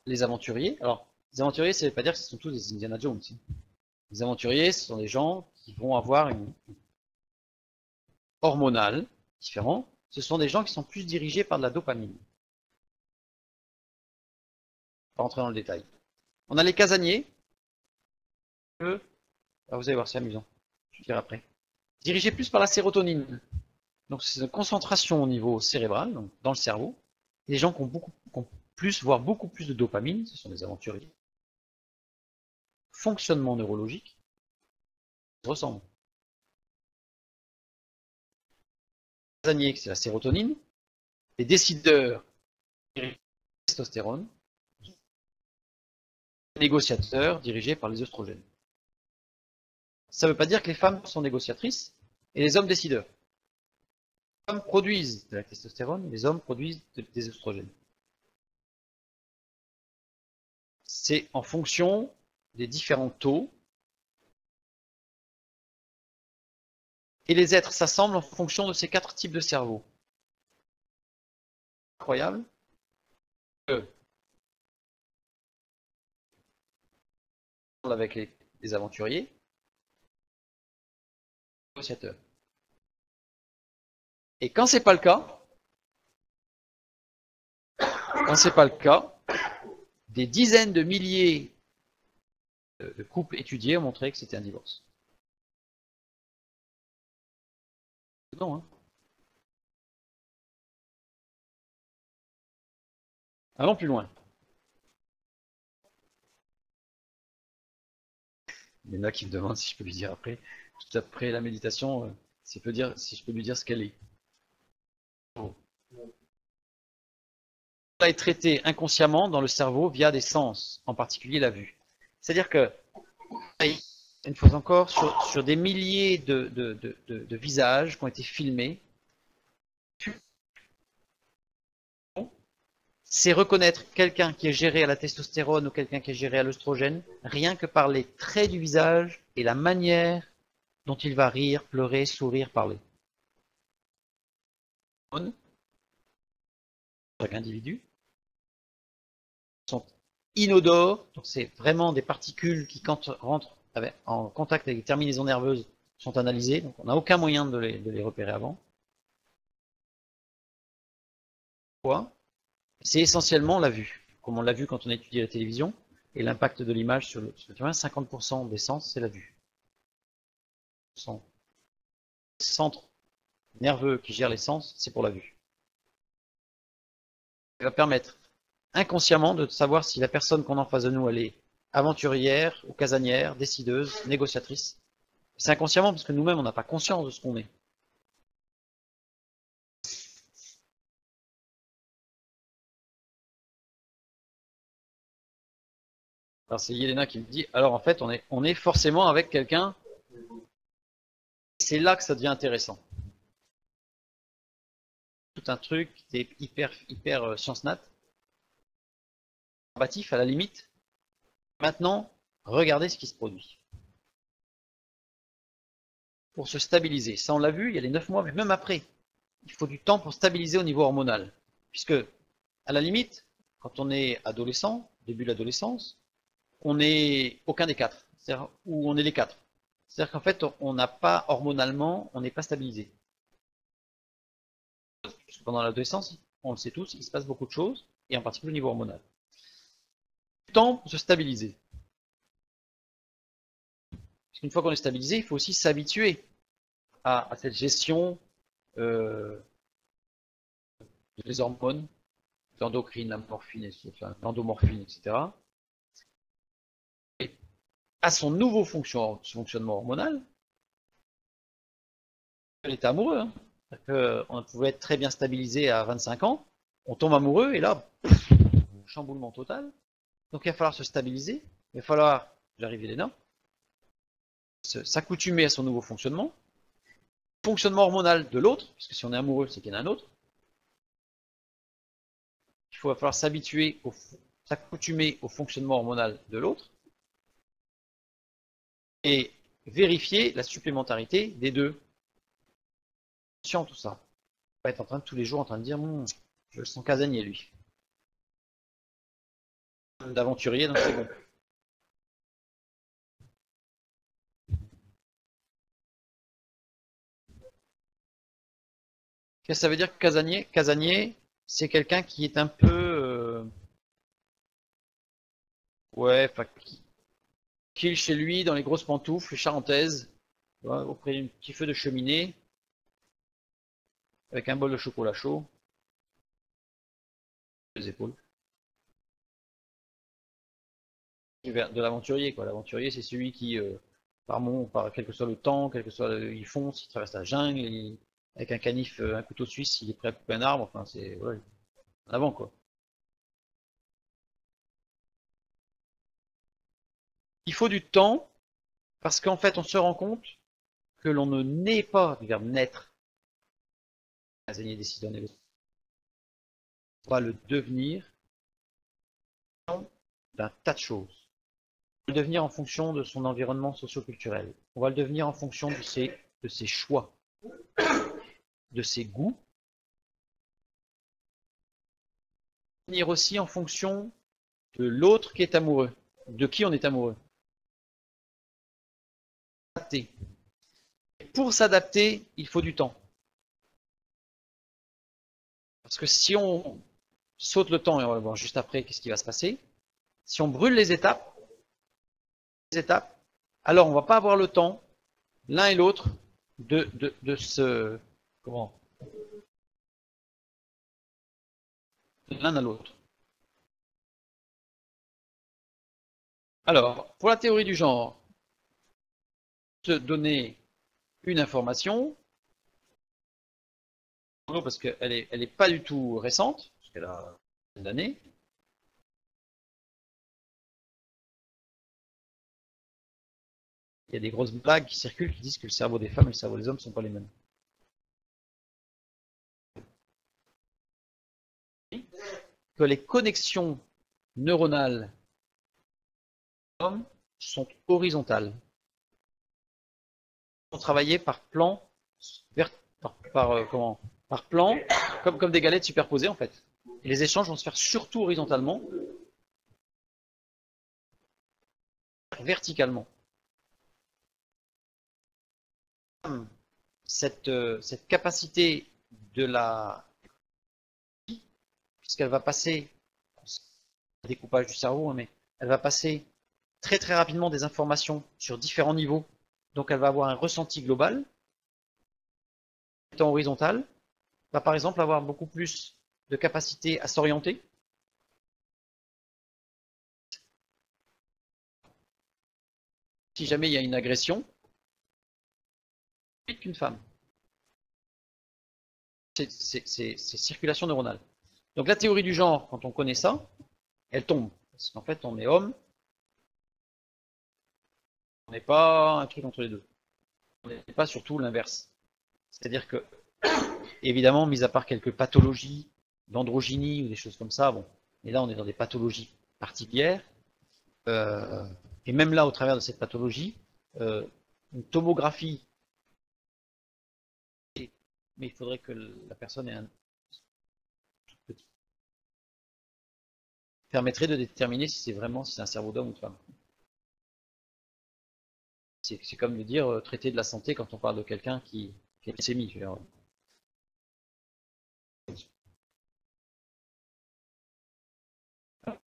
Les aventuriers, alors les aventuriers, ça ne veut pas dire que ce sont tous des Indiana Jones. Les aventuriers, ce sont des gens qui vont avoir une hormonale différente. Ce sont des gens qui sont plus dirigés par de la dopamine. Pas rentrer dans le détail. On a les casaniers. Vous allez voir, c'est amusant. Je dirai après. Dirigés plus par la sérotonine. Donc c'est une concentration au niveau cérébral, donc dans le cerveau. Et les gens qui ont plus, voire beaucoup plus de dopamine, ce sont des aventuriers. Fonctionnement neurologique ressemble. Les casaniers, c'est la sérotonine. Les décideurs, la testostérone. Les négociateurs, dirigés par les œstrogènes. Ça ne veut pas dire que les femmes sont négociatrices et les hommes décideurs. Les femmes produisent de la testostérone, les hommes produisent des œstrogènes. C'est en fonction des différents taux. Et les êtres s'assemblent en fonction de ces 4 types de cerveau. Incroyable. Avec les aventuriers, négociateurs. Et quand c'est pas le cas, des dizaines de milliers de couples étudiés ont montré que c'était un divorce. Non, hein. Allons plus loin. Il y en a qui me demandent si je peux lui dire après, tout après la méditation, si je peux lui dire ce qu'elle est. Ça est traité inconsciemment dans le cerveau via des sens, en particulier la vue. C'est-à-dire que, une fois encore, sur des milliers de visages qui ont été filmés, c'est reconnaître quelqu'un qui est géré à la testostérone ou quelqu'un qui est géré à l'œstrogène, rien que par les traits du visage et la manière dont il va rire, pleurer, sourire, parler. Chaque individu sont inodores, donc c'est vraiment des particules qui, quand rentrent en contact avec les terminaisons nerveuses, sont analysées, donc on n'a aucun moyen de les repérer avant. Pourquoi? C'est essentiellement la vue, comme on l'a vu quand on a étudié la télévision, et l'impact de l'image sur le terrain, 50% des sens, c'est la vue. Son centre nerveux qui gère les sens, c'est pour la vue. Ça va permettre inconsciemment de savoir si la personne qu'on a en face de nous, elle est aventurière ou casanière, décideuse, négociatrice. C'est inconsciemment parce que nous-mêmes, on n'a pas conscience de ce qu'on est. Alors c'est Yelena qui me dit, alors en fait, on est forcément avec quelqu'un. C'est là que ça devient intéressant. Tout un truc qui est hyper science nat. Combatif à la limite. Maintenant, regardez ce qui se produit. Pour se stabiliser. Ça, on l'a vu, il y a les 9 mois, mais même après, il faut du temps pour stabiliser au niveau hormonal. Puisque, à la limite, quand on est adolescent, début de l'adolescence, on n'est aucun des quatre. C'est-à-dire, ou on est les quatre. C'est-à-dire qu'en fait, on n'a pas, hormonalement, on n'est pas stabilisé. Pendant l'adolescence, on le sait tous, il se passe beaucoup de choses, et en particulier au niveau hormonal. Du temps pour se stabiliser. Parce qu'une fois qu'on est stabilisé, il faut aussi s'habituer à cette gestion des hormones, l'endocrine, la morphine, l'endomorphine, etc. Et à son nouveau fonctionnement hormonal, elle était amoureux. Hein. On pouvait être très bien stabilisé à 25 ans, on tombe amoureux et là, chamboulement total. Donc il va falloir se stabiliser, il va falloir, j'arrive Elena, s'accoutumer à son nouveau fonctionnement hormonal de l'autre, puisque si on est amoureux, c'est qu'il y en a un autre. Il va falloir s'accoutumer au fonctionnement hormonal de l'autre et vérifier la supplémentarité des deux. Attention tout ça. Pas être en train de tous les jours en train de dire je le sens casanier lui. D'aventurier, donc c'est bon. Qu'est-ce que ça veut dire casanier? Casanier, c'est quelqu'un qui est un peu qui est chez lui dans les grosses pantoufles charentaises, auprès d'un petit feu de cheminée, avec un bol de chocolat chaud, les épaules. De l'aventurier, quoi. L'aventurier, c'est celui qui, par quel que soit le temps, quel que soit il fonce, il traverse la jungle, avec un canif, un couteau suisse, il est prêt à couper un arbre, enfin c'est en avant quoi. Il faut du temps, parce qu'en fait on se rend compte que l'on ne naît pas du verbe naître, casanier décideur, on va le devenir d'un tas de choses. On va le devenir en fonction de son environnement socio-culturel. On va le devenir en fonction de ses choix, de ses goûts. Devenir aussi en fonction de l'autre qui est amoureux, de qui on est amoureux. Pour s'adapter, il faut du temps. Parce que si on saute le temps, et on va voir juste après qu'est-ce qui va se passer, si on brûle les étapes, alors on ne va pas avoir le temps, l'un et l'autre, de se... Comment? L'un à l'autre. Alors, pour la théorie du genre, te donner une information, parce qu'elle est pas du tout récente, parce qu'elle a une d'années. Il y a des grosses blagues qui circulent qui disent que le cerveau des femmes et le cerveau des hommes ne sont pas les mêmes. Que les connexions neuronales sont horizontales. Sont travaillées par plan, par plan, comme des galettes superposées en fait. Et les échanges vont se faire surtout horizontalement, verticalement. Cette capacité de la puisqu'elle va passer, découpage du cerveau, mais elle va passer très très rapidement des informations sur différents niveaux. Donc elle va avoir un ressenti global, étant horizontale, va par exemple avoir beaucoup plus de capacité à s'orienter. Si jamais il y a une agression, plus vite qu'une femme. C'est circulation neuronale. Donc la théorie du genre, quand on connaît ça, elle tombe. Parce qu'en fait, on est homme, on n'est pas un truc entre les deux. On n'est pas surtout l'inverse. C'est-à-dire que, évidemment, mis à part quelques pathologies d'androgynie ou des choses comme ça, bon, et là on est dans des pathologies particulières, et même là, au travers de cette pathologie, une tomographie, mais il faudrait que la personne ait un tout petit, permettrait de déterminer si c'est vraiment si c'est un cerveau d'homme ou de femme. C'est comme de dire traiter de la santé quand on parle de quelqu'un qui a une leucémie.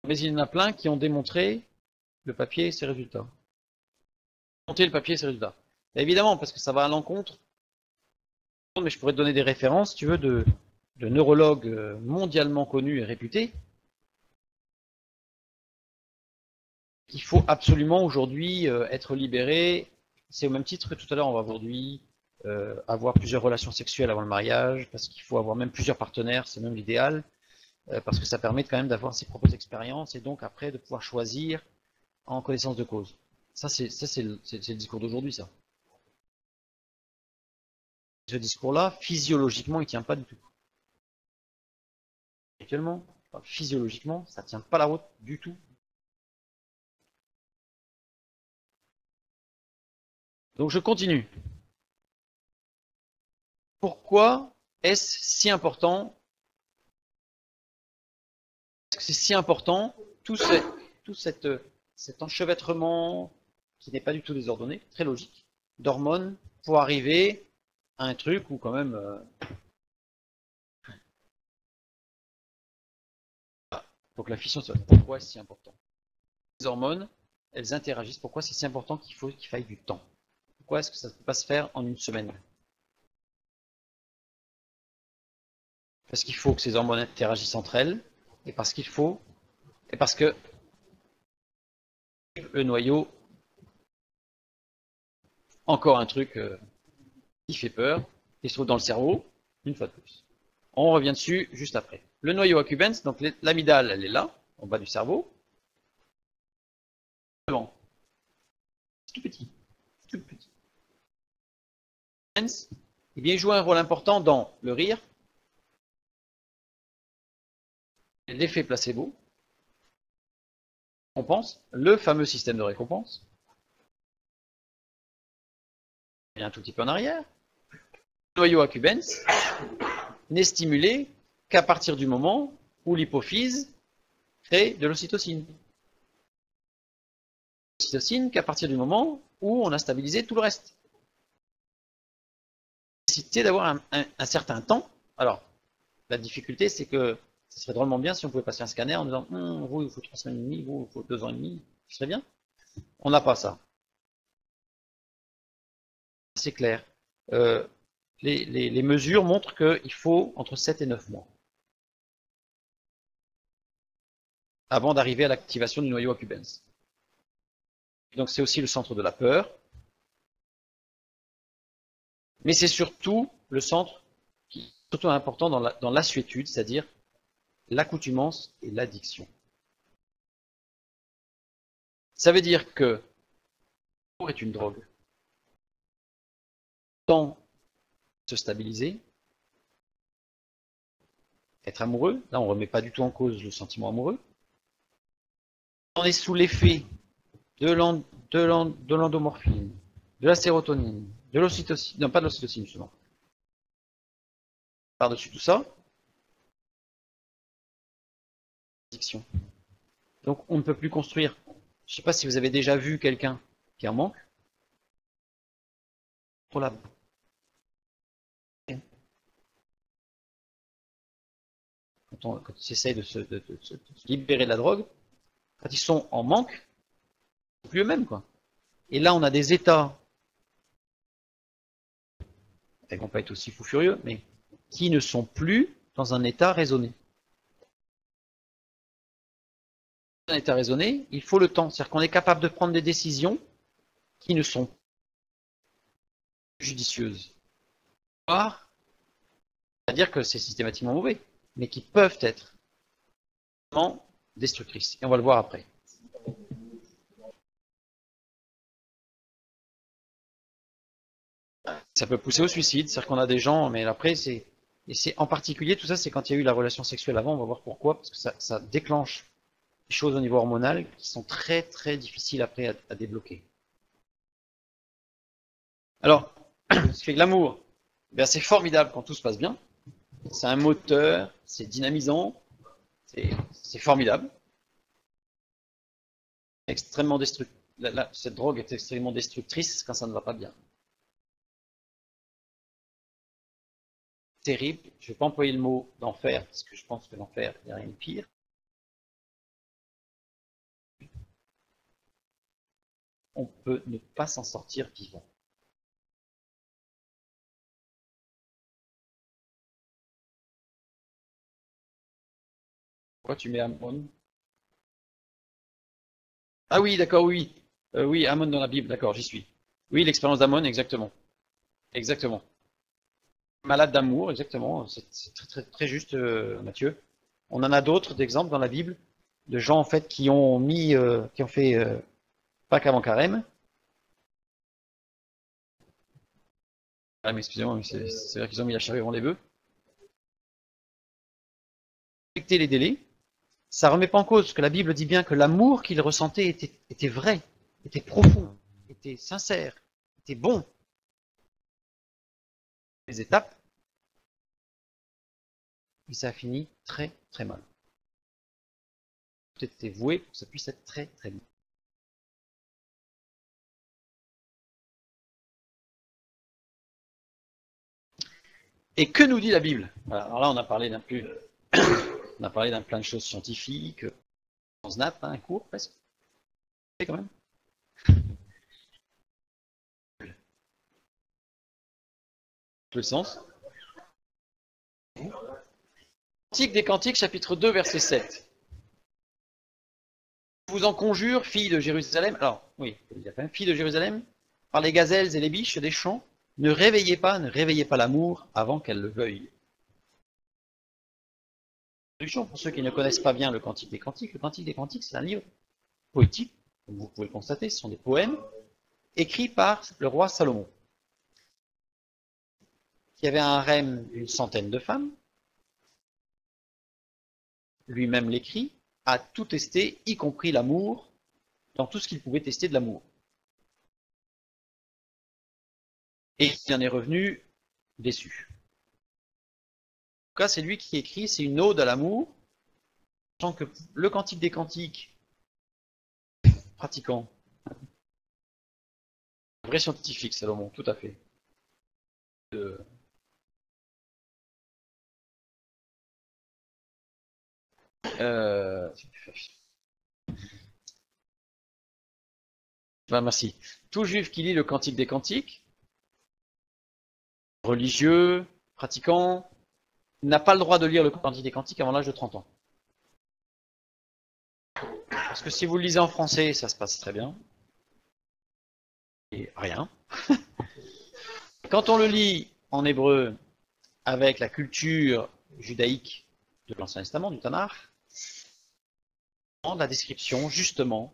Mais il y en a plein qui ont démontré le papier et ses résultats. Monter le papier et ses résultats. Et évidemment, parce que ça va à l'encontre, mais je pourrais te donner des références, si tu veux, de neurologues mondialement connus et réputés. Il faut absolument aujourd'hui être libéré. C'est au même titre que tout à l'heure, on va aujourd'hui avoir plusieurs relations sexuelles avant le mariage, parce qu'il faut avoir même plusieurs partenaires, c'est même l'idéal, parce que ça permet quand même d'avoir ses propres expériences et donc après de pouvoir choisir en connaissance de cause. Ça, c'est le discours d'aujourd'hui, ça. Ce discours-là, physiologiquement, il ne tient pas du tout. Actuellement, physiologiquement, ça ne tient pas la route du tout. Donc je continue. Pourquoi est-ce si important? Est-ce que c'est si important tout cet enchevêtrement qui n'est pas du tout désordonné, très logique, d'hormones pour arriver à un truc où quand même donc la fission, pourquoi est-ce si important? Les hormones, elles interagissent. Pourquoi c'est si important qu'il faille du temps? Pourquoi est-ce que ça ne peut pas se faire en une semaine? Parce qu'il faut que ces hormones interagissent entre elles, et parce que le noyau, encore un truc qui fait peur, qui se trouve dans le cerveau, une fois de plus. On revient dessus juste après. Le noyau accumbens, donc l'amygdale, elle est là, en bas du cerveau. C'est tout petit. Tout petit. Eh bien, il joue un rôle important dans le rire, l'effet placebo, récompense, le fameux système de récompense. Et un tout petit peu en arrière. Le noyau accumbens n'est stimulé qu'à partir du moment où l'hypophyse crée de l'ocytocine. L'ocytocine qu'à partir du moment où on a stabilisé tout le reste. Nécessité d'avoir un certain temps. Alors, la difficulté, c'est que ce serait drôlement bien si on pouvait passer un scanner en disant vous, il faut 3 semaines et demie, vous, il faut 2 ans et demi. Ce serait bien. On n'a pas ça. C'est clair. Les mesures montrent qu'il faut entre 7 et 9 mois avant d'arriver à l'activation du noyau accumbens. Donc c'est aussi le centre de la peur. Mais c'est surtout le centre qui est surtout important dans l'assuétude, c'est-à-dire l'accoutumance et l'addiction. Ça veut dire que l'amour est une drogue. Tant se stabiliser, être amoureux, là on ne remet pas du tout en cause le sentiment amoureux. On est sous l'effet de l'endomorphine, de la sérotonine, de l'ocytocine, non pas de l'ocytocine justement. Par-dessus tout ça, addiction. Donc on ne peut plus construire. Je ne sais pas si vous avez déjà vu quelqu'un qui en manque. Pour la... Quand ils essayent de se libérer de la drogue, quand ils sont en manque, c'est plus eux-mêmes, quoi. Et là, on a des états, elles vont pas être aussi fous furieux, mais qui ne sont plus dans un état raisonné. Dans un état raisonné, il faut le temps. C'est-à-dire qu'on est capable de prendre des décisions qui ne sont pas judicieuses. C'est-à-dire que c'est systématiquement mauvais, mais qui peuvent être destructrices. Et on va le voir après. Ça peut pousser au suicide, c'est-à-dire qu'on a des gens, mais après, et c'est en particulier, tout ça, c'est quand il y a eu la relation sexuelle avant, on va voir pourquoi, parce que ça déclenche des choses au niveau hormonal qui sont très très difficiles après à débloquer. Alors, ce qui fait que l'amour, c'est formidable quand tout se passe bien, c'est un moteur, c'est dynamisant, c'est formidable, extrêmement destructeur. Cette drogue est extrêmement destructrice quand ça ne va pas bien. Terrible, je ne vais pas employer le mot d'enfer, parce que je pense que l'enfer, il n'y a rien de pire. On peut ne pas s'en sortir vivant. Pourquoi tu mets Ammon? Ah oui, d'accord, oui. Oui, Ammon dans la Bible, d'accord, j'y suis. Oui, l'expérience d'Ammon, exactement. Exactement. Malade d'amour, exactement. C'est très, très, très juste, Mathieu. On en a d'autres d'exemples dans la Bible de gens en fait qui ont fait Pâques avant carême. Ah, mais excusez-moi, mais c'est vrai qu'ils ont mis la charrue avant les bœufs. Respecter les délais, ça ne remet pas en cause, parce que la Bible dit bien que l'amour qu'ils ressentaient était vrai, était profond, était sincère, était bon. Les étapes, et ça a fini très très mal. Tout était voué pour que ça puisse être très très bon. Et que nous dit la Bible? Alors là, on a parlé d'un plein de choses scientifiques, en snap, un cours presque. C'est quand même. Le sens. Cantique des Cantiques, chapitre 2, verset 7. Je vous en conjure, filles de Jérusalem, alors, oui, filles de Jérusalem, par les gazelles et les biches des champs, ne réveillez pas l'amour avant qu'elle le veuille. Pour ceux qui ne connaissent pas bien le Cantique des Cantiques, c'est un livre poétique, comme vous pouvez le constater, ce sont des poèmes écrits par le roi Salomon, qui avait un harem d'une centaine de femmes, lui-même l'écrit, a tout testé, y compris l'amour, dans tout ce qu'il pouvait tester de l'amour. Et il en est revenu déçu. En tout cas, c'est lui qui écrit, c'est une ode à l'amour, sachant que le Cantique des Cantiques, pratiquant, un vrai scientifique, Salomon, tout à fait. Merci. Tout juif qui lit le Cantique des Cantiques, religieux, pratiquant, n'a pas le droit de lire le Cantique des Cantiques avant l'âge de 30 ans. Parce que si vous le lisez en français, ça se passe très bien. Et rien. Quand on le lit en hébreu avec la culture judaïque de l'Ancien Testament, du Tanakh, on a la description justement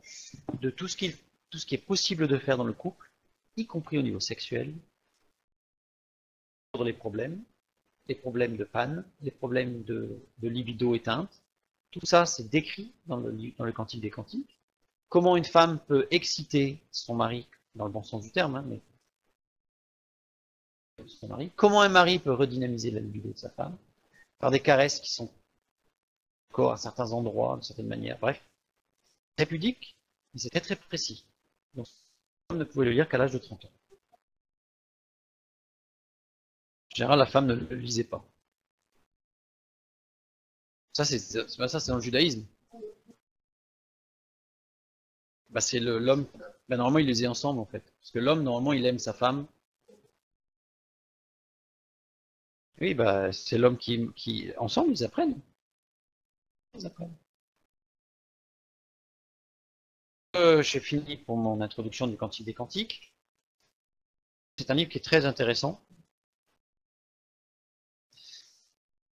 de tout ce qui est possible de faire dans le couple, y compris au niveau sexuel, les problèmes de panne, les problèmes de libido éteinte. Tout ça, c'est décrit dans le Cantique des Cantiques. Comment une femme peut exciter son mari, dans le bon sens du terme, hein, mais son mari. Comment un mari peut redynamiser la libido de sa femme par des caresses qui sont encore à certains endroits, d'une certaine manière. Bref, très pudique, mais c'est très très précis. Donc, ne pouvait le lire qu'à l'âge de 30 ans. En général, la femme ne le lisait pas. Ça, c'est dans le judaïsme. Bah, c'est l'homme. Bah, normalement, ils les aient ensemble, en fait. Parce que l'homme, normalement, il aime sa femme. Oui, bah, c'est l'homme qui. Ensemble, ils apprennent. J'ai fini pour mon introduction du Cantique des Cantiques. C'est un livre qui est très intéressant.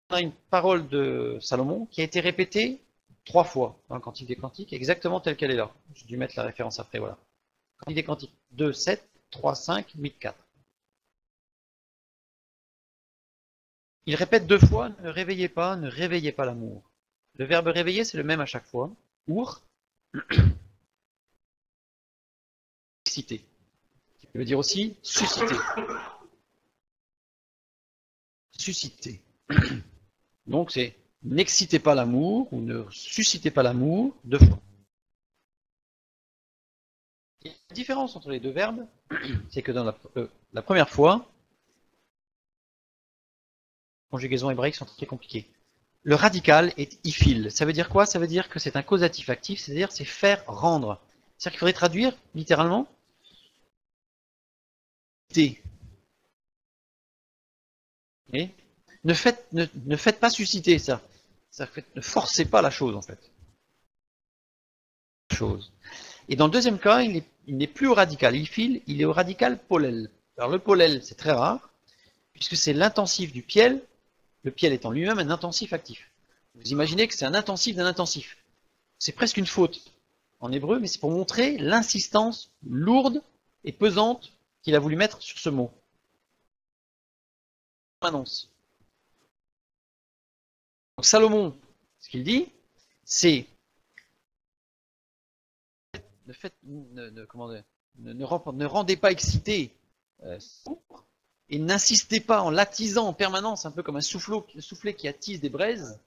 On a une parole de Salomon qui a été répétée 3 fois dans le Cantique des Cantiques, exactement telle qu'elle est là. J'ai dû mettre la référence après, voilà. Cantique des Cantiques 2, 7, 3, 5, 8, 4. Il répète 2 fois, ne réveillez pas l'amour. Le verbe réveiller, c'est le même à chaque fois. Our, exciter. Ça veut dire aussi susciter. Susciter. Donc c'est n'excitez pas l'amour ou ne suscitez pas l'amour 2 fois. Et la différence entre les 2 verbes, c'est que dans la première fois, les conjugaisons hébraïques sont très compliquées. Le radical est ifil. Ça veut dire quoi? Ça veut dire que c'est un causatif actif, c'est-à-dire c'est faire rendre. C'est-à-dire qu'il faudrait traduire littéralement T. Et ne faites pas susciter ça. Ne forcez pas la chose en fait. Et dans le deuxième cas, il n'est plus au radical ifil, il est au radical polel. Alors le polel, c'est très rare, puisque c'est l'intensif du piel, le piel étant lui-même un intensif actif. Vous imaginez que c'est un intensif d'un intensif. C'est presque une faute en hébreu, mais c'est pour montrer l'insistance lourde et pesante qu'il a voulu mettre sur ce mot. Annonce. Donc Salomon, ce qu'il dit, c'est ne rendez pas excité et n'insistez pas en l'attisant en permanence, un peu comme un soufflet qui attise des braises.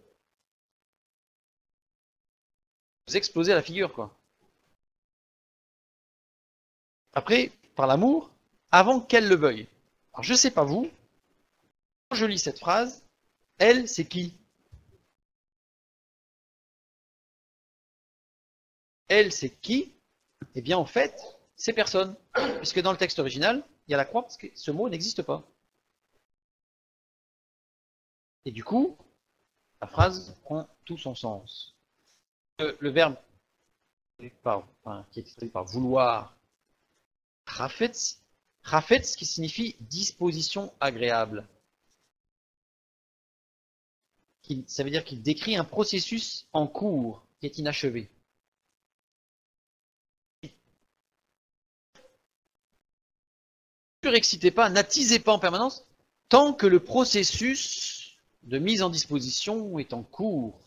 Vous explosez à la figure, quoi. Après, par l'amour, avant qu'elle le veuille. Alors, je sais pas vous, quand je lis cette phrase, elle, c'est qui? Elle, c'est qui? Eh bien, en fait, c'est personne. Puisque dans le texte original, il y a la croix parce que ce mot n'existe pas. Et du coup, la phrase prend tout son sens. Le verbe qui est traduit par vouloir, rafetz, qui signifie disposition agréable. Ça veut dire qu'il décrit un processus en cours qui est inachevé. Ne surexcitez pas, n'attisez pas en permanence tant que le processus de mise en disposition est en cours.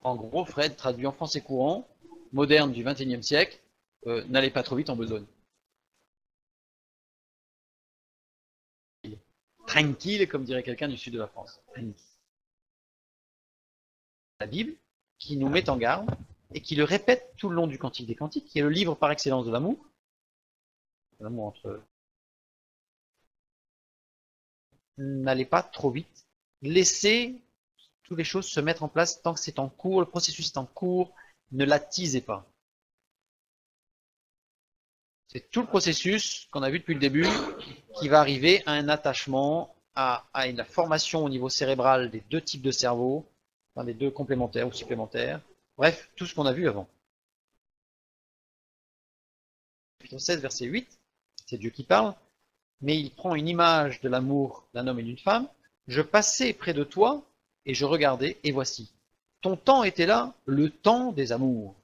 En gros, Fred traduit en français courant, moderne du XXIe siècle, n'allez pas trop vite en besogne. Tranquille, comme dirait quelqu'un du sud de la France. La Bible, qui nous met en garde, et qui le répète tout le long du Cantique des Cantiques, qui est le livre par excellence de l'amour. L'amour entre... N'allez pas trop vite. Laissez toutes les choses se mettre en place tant que c'est en cours, le processus est en cours, ne l'attisez pas. C'est tout le processus qu'on a vu depuis le début qui va arriver à un attachement, à la formation au niveau cérébral des 2 types de cerveau, enfin des 2 complémentaires ou supplémentaires. Bref, tout ce qu'on a vu avant. chapitre 16, verset 8, c'est Dieu qui parle, mais il prend une image de l'amour d'un homme et d'une femme. Je passais près de toi et je regardais, et voici. Ton temps était là, le temps des amours.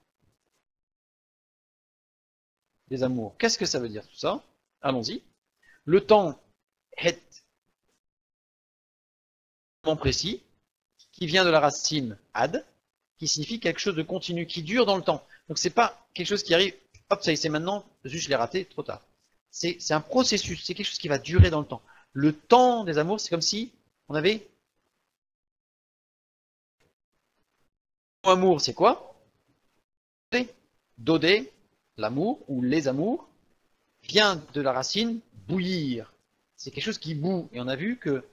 Des amours. Qu'est-ce que ça veut dire tout ça? Allons-y. Le temps est un moment précis, qui vient de la racine ad, qui signifie quelque chose de continu, qui dure dans le temps. Donc c'est pas quelque chose qui arrive, hop, ça y est, c'est maintenant, juste je l'ai raté, trop tard. C'est un processus, c'est quelque chose qui va durer dans le temps. Le temps des amours, c'est comme si on avait... Amour, c'est quoi? Dodé, l'amour, ou les amours, vient de la racine bouillir. C'est quelque chose qui bout. Et on a vu que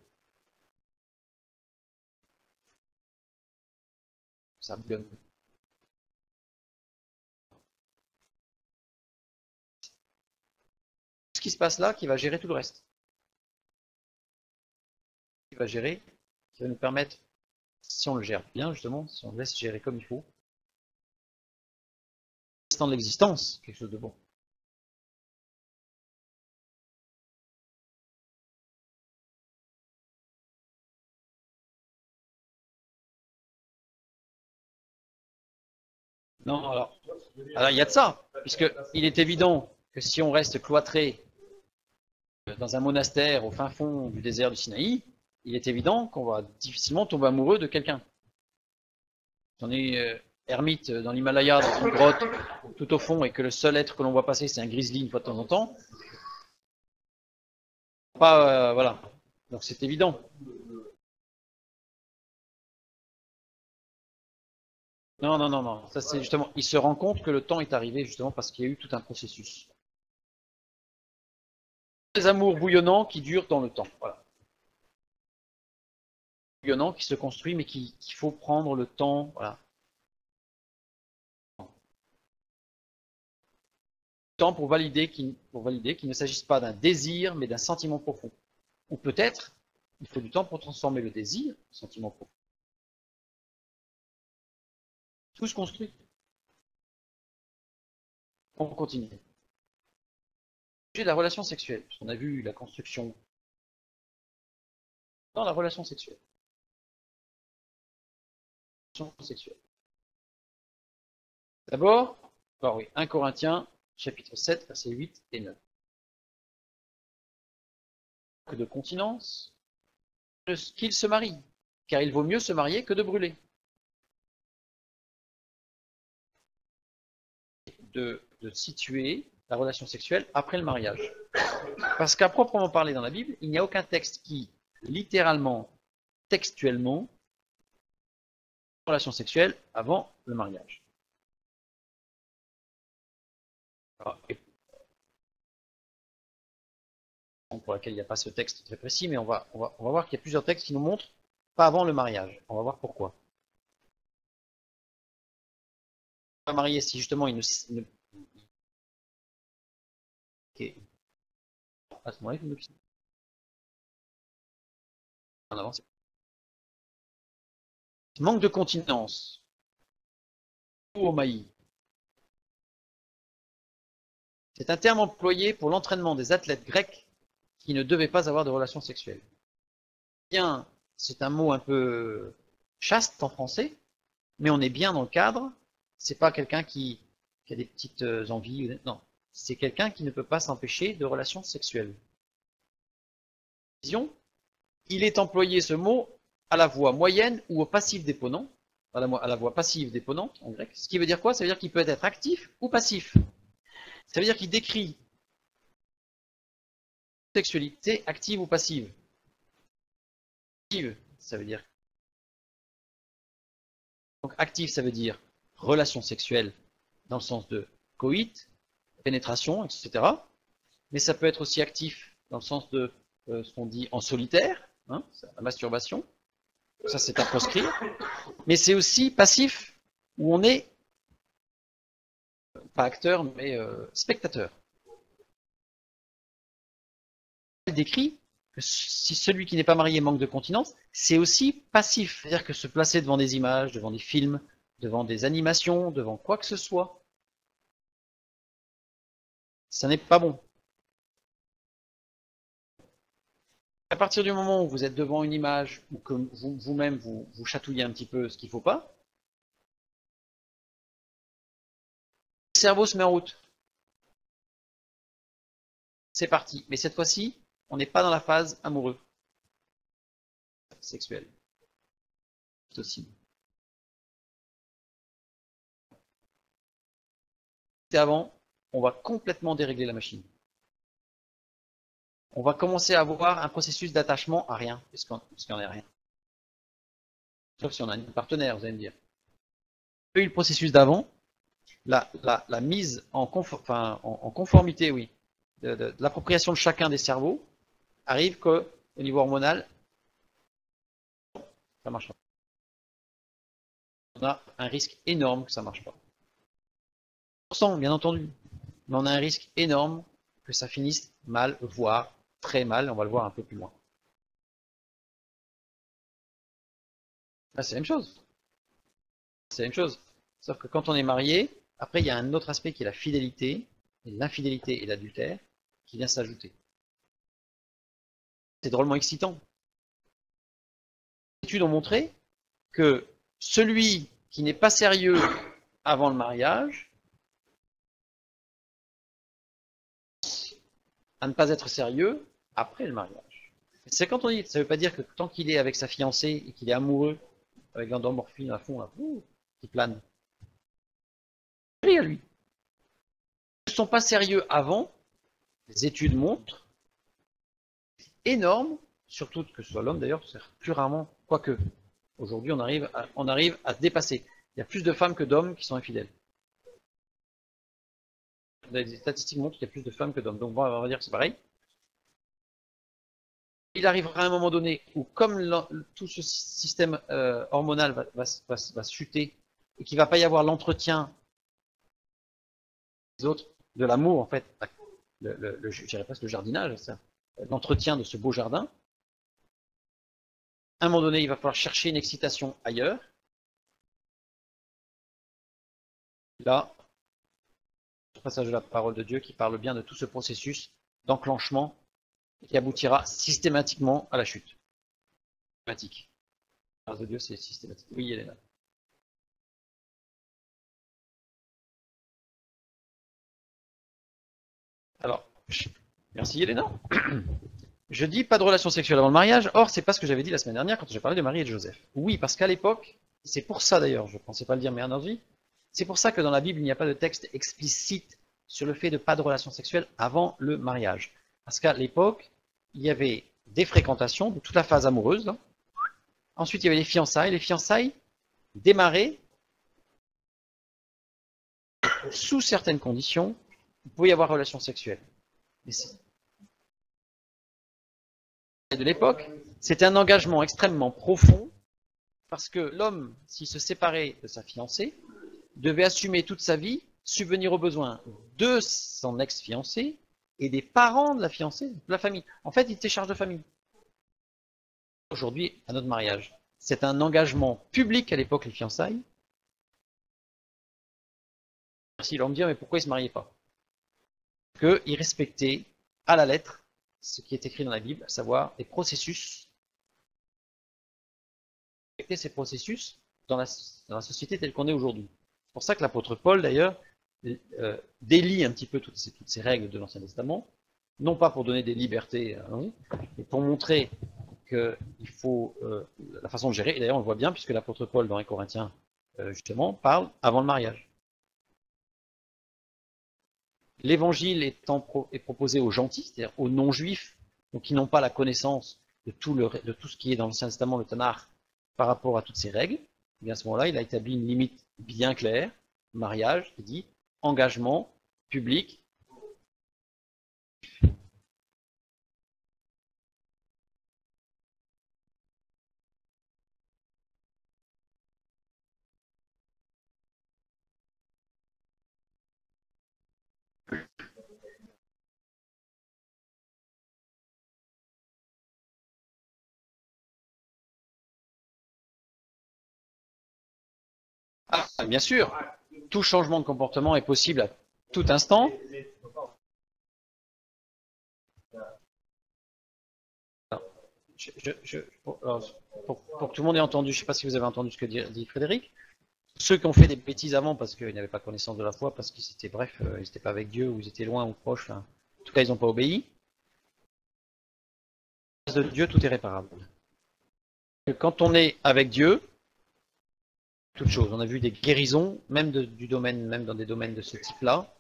ça bouillonne. Ce qui se passe là qui va gérer tout le reste. Qui va gérer, qui va nous permettre, si on le gère bien justement, si on le laisse gérer comme il faut, l'instant de l'existence, quelque chose de bon. Non, alors il y a de ça, puisque il est évident que si on reste cloîtré dans un monastère au fin fond du désert du Sinaï, il est évident qu'on va difficilement tomber amoureux de quelqu'un. Si on est ermite dans l'Himalaya, dans une grotte, tout au fond, et que le seul être que l'on voit passer, c'est un grizzly une fois de temps en temps, pas, voilà. Donc c'est évident. Non, non, non, non. Ça, c'est justement, il se rend compte que le temps est arrivé justement parce qu'il y a eu tout un processus. Des amours bouillonnants qui durent dans le temps. Voilà. Bouillonnant qui se construit, mais qu'il faut prendre le temps. Voilà. Temps pour valider qu'il ne s'agisse pas d'un désir, mais d'un sentiment profond. Ou peut-être, il faut du temps pour transformer le désir en sentiment profond. Tout se construit. On continue. Sujet de la relation sexuelle. On a vu la construction dans la relation sexuelle. D'abord, oui, 1 Corinthiens, chapitre 7, versets 8 et 9. De continence, qu'il se marie, car il vaut mieux se marier que de brûler. De situer la relation sexuelle après le mariage. Parce qu'à proprement parler dans la Bible, il n'y a aucun texte qui, littéralement, textuellement, relation sexuelle avant le mariage. Pour laquelle il n'y a pas ce texte très précis, mais on va voir qu'il y a plusieurs textes qui nous montrent pas avant le mariage. On va voir pourquoi. Pas marié si justement il ne... Okay. À ce moment-là, il en avance. Manque de continence. Au maïs. C'est un terme employé pour l'entraînement des athlètes grecs qui ne devaient pas avoir de relations sexuelles. Bien, c'est un mot un peu chaste en français, mais on est bien dans le cadre. C'est pas quelqu'un qui a des petites envies. Non, c'est quelqu'un qui ne peut pas s'empêcher de relations sexuelles. Il est employé ce mot à la voix moyenne ou au passif déponent, à la voix passive déponente en grec. Ce qui veut dire quoi? Ça veut dire qu'il peut être actif ou passif. Ça veut dire qu'il décrit sexualité active ou passive. Active, ça veut dire. Donc active, ça veut dire relation sexuelle dans le sens de coït, pénétration, etc. Mais ça peut être aussi actif dans le sens de ce qu'on dit en solitaire, hein, la masturbation. Ça, c'est à proscrire. Mais c'est aussi passif, où on est pas acteur, mais spectateur. Il décrit que si celui qui n'est pas marié manque de continence, c'est aussi passif. C'est-à-dire que se placer devant des images, devant des films, devant des animations, devant quoi que ce soit, Ça n'est pas bon. À partir du moment où vous êtes devant une image ou que vous-même vous chatouillez un petit peu ce qu'il ne faut pas, le cerveau se met en route. C'est parti. Mais cette fois-ci, on n'est pas dans la phase amoureuse, sexuelle. C'est aussi. Avant, on va complètement dérégler la machine. On va commencer à avoir un processus d'attachement à rien, puisqu'il n'y en a rien. Sauf si on a un partenaire, vous allez me dire. Le processus d'avant, la mise en conformité, oui, de l'appropriation de chacun des cerveaux, arrive qu'au niveau hormonal, ça marche pas. On a un risque énorme que ça marche pas. Bien entendu, mais on a un risque énorme que ça finisse mal, voire très mal, on va le voir un peu plus loin. Là, c'est la même chose. C'est la même chose. Sauf que quand on est marié, après, il y a un autre aspect qui est la fidélité, et l'infidélité et l'adultère, qui vient s'ajouter. C'est drôlement excitant. Les études ont montré que celui qui n'est pas sérieux avant le mariage, à ne pas être sérieux après le mariage. C'est quand on dit, ça ne veut pas dire que tant qu'il est avec sa fiancée et qu'il est amoureux, avec l'endorphine à fond, là, qui plane, à lui. Ils ne sont pas sérieux avant, les études montrent, énorme, surtout que ce soit l'homme d'ailleurs, c'est plus rarement, quoique, aujourd'hui on arrive à se dépasser. Il y a plus de femmes que d'hommes qui sont infidèles. Les statistiques montrent qu'il y a plus de femmes que d'hommes, donc bon, on va dire que c'est pareil. Il arrivera à un moment donné où, comme tout ce système hormonal va chuter et qu'il ne va pas y avoir l'entretien des autres, de l'amour en fait, je dirais presque le jardinage, l'entretien de ce beau jardin, à un moment donné, il va falloir chercher une excitation ailleurs. Là, le passage de la parole de Dieu qui parle bien de tout ce processus d'enclenchement qui aboutira systématiquement à la chute. Systématique. La grâce de Dieu, c'est systématique. Oui, Elena. Alors, merci Elena. Je dis pas de relation sexuelle avant le mariage, or c'est pas ce que j'avais dit la semaine dernière quand j'ai parlé de Marie et de Joseph. Oui, parce qu'à l'époque, c'est pour ça d'ailleurs, je ne pensais pas le dire mais en envie, c'est pour ça que dans la Bible, il n'y a pas de texte explicite sur le fait de pas de relation sexuelle avant le mariage. Parce qu'à l'époque, il y avait des fréquentations de toute la phase amoureuse. Là. Ensuite, il y avait les fiançailles. Les fiançailles démarraient sous certaines conditions. Il pouvait y avoir relation sexuelle. Mais de l'époque, c'était un engagement extrêmement profond parce que l'homme, s'il se séparait de sa fiancée, devait assumer toute sa vie, subvenir aux besoins de son ex-fiancée et des parents de la fiancée, de la famille. En fait, il était charge de famille. Aujourd'hui, à notre mariage, c'est un engagement public à l'époque, les fiançailles. Merci, ils vont me dire, mais pourquoi ils ne se mariaient pas? Qu'ils respectaient à la lettre ce qui est écrit dans la Bible, à savoir les processus. Respecter ces processus dans la société telle qu'on est aujourd'hui. C'est pour ça que l'apôtre Paul, d'ailleurs, délie un petit peu toutes ces règles de l'Ancien Testament, non pas pour donner des libertés, mais pour montrer qu'il faut la façon de gérer. Et d'ailleurs, on le voit bien, puisque l'apôtre Paul, dans les Corinthiens, justement, parle avant le mariage. L'évangile est proposé aux gentils, c'est-à-dire aux non-juifs, donc qui n'ont pas la connaissance de tout ce qui est dans l'Ancien Testament, le Tanakh, par rapport à toutes ces règles. Et bien à ce moment-là, il a établi une limite bien claire, mariage, qui dit engagement public. Ah, bien sûr, tout changement de comportement est possible à tout instant. pour que tout le monde ait entendu, je ne sais pas si vous avez entendu ce que dit Frédéric. Ceux qui ont fait des bêtises avant parce qu'ils n'avaient pas connaissance de la foi, parce qu'ils étaient, bref, ils n'étaient pas avec Dieu, ou ils étaient loin ou proches, enfin, en tout cas, ils n'ont pas obéi. De Dieu, tout est réparable. Quand on est avec Dieu, toute chose. On a vu des guérisons, même du domaine, même dans des domaines de ce type-là,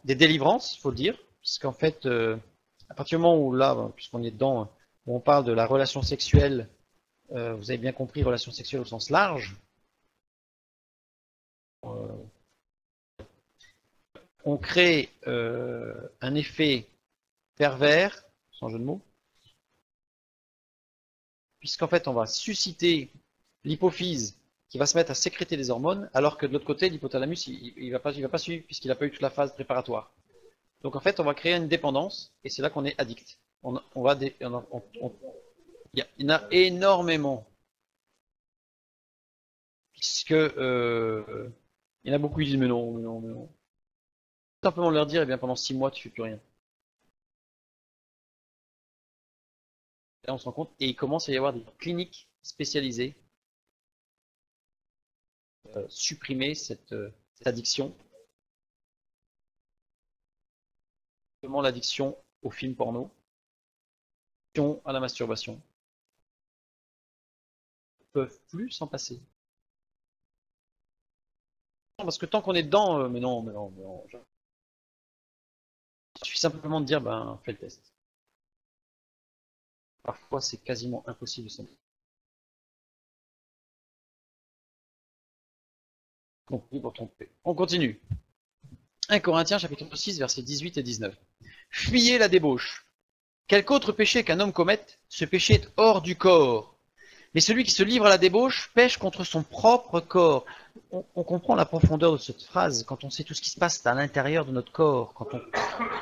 des délivrances, il faut le dire, parce qu'en fait, à partir du moment où là, puisqu'on est dedans, où on parle de la relation sexuelle, vous avez bien compris, relation sexuelle au sens large. On crée un effet pervers, sans jeu de mots, puisqu'en fait on va susciter l'hypophyse qui va se mettre à sécréter des hormones, alors que de l'autre côté, l'hypothalamus, il va pas suivre, puisqu'il n'a pas eu toute la phase préparatoire. Donc en fait, on va créer une dépendance, et c'est là qu'on est addict. Il y en a énormément, puisque il y en a beaucoup qui disent mais non, mais non, mais non. Simplement leur dire, eh bien pendant 6 mois, tu fais plus rien. Là, on se rend compte, et il commence à y avoir des cliniques spécialisées supprimer cette addiction. Simplement l'addiction aux films porno, à la masturbation. Ils ne peuvent plus s'en passer. Parce que tant qu'on est dedans, mais non, mais non, mais non. Il suffit simplement de dire, ben, fais le test. Parfois, c'est quasiment impossible de s'en passer. Pour tromper. On continue. 1 Corinthiens chapitre 6 versets 18 et 19. Fuyez la débauche. Quelque autre péché qu'un homme commette, ce péché est hors du corps. Mais celui qui se livre à la débauche pêche contre son propre corps. On comprend la profondeur de cette phrase quand on sait tout ce qui se passe à l'intérieur de notre corps.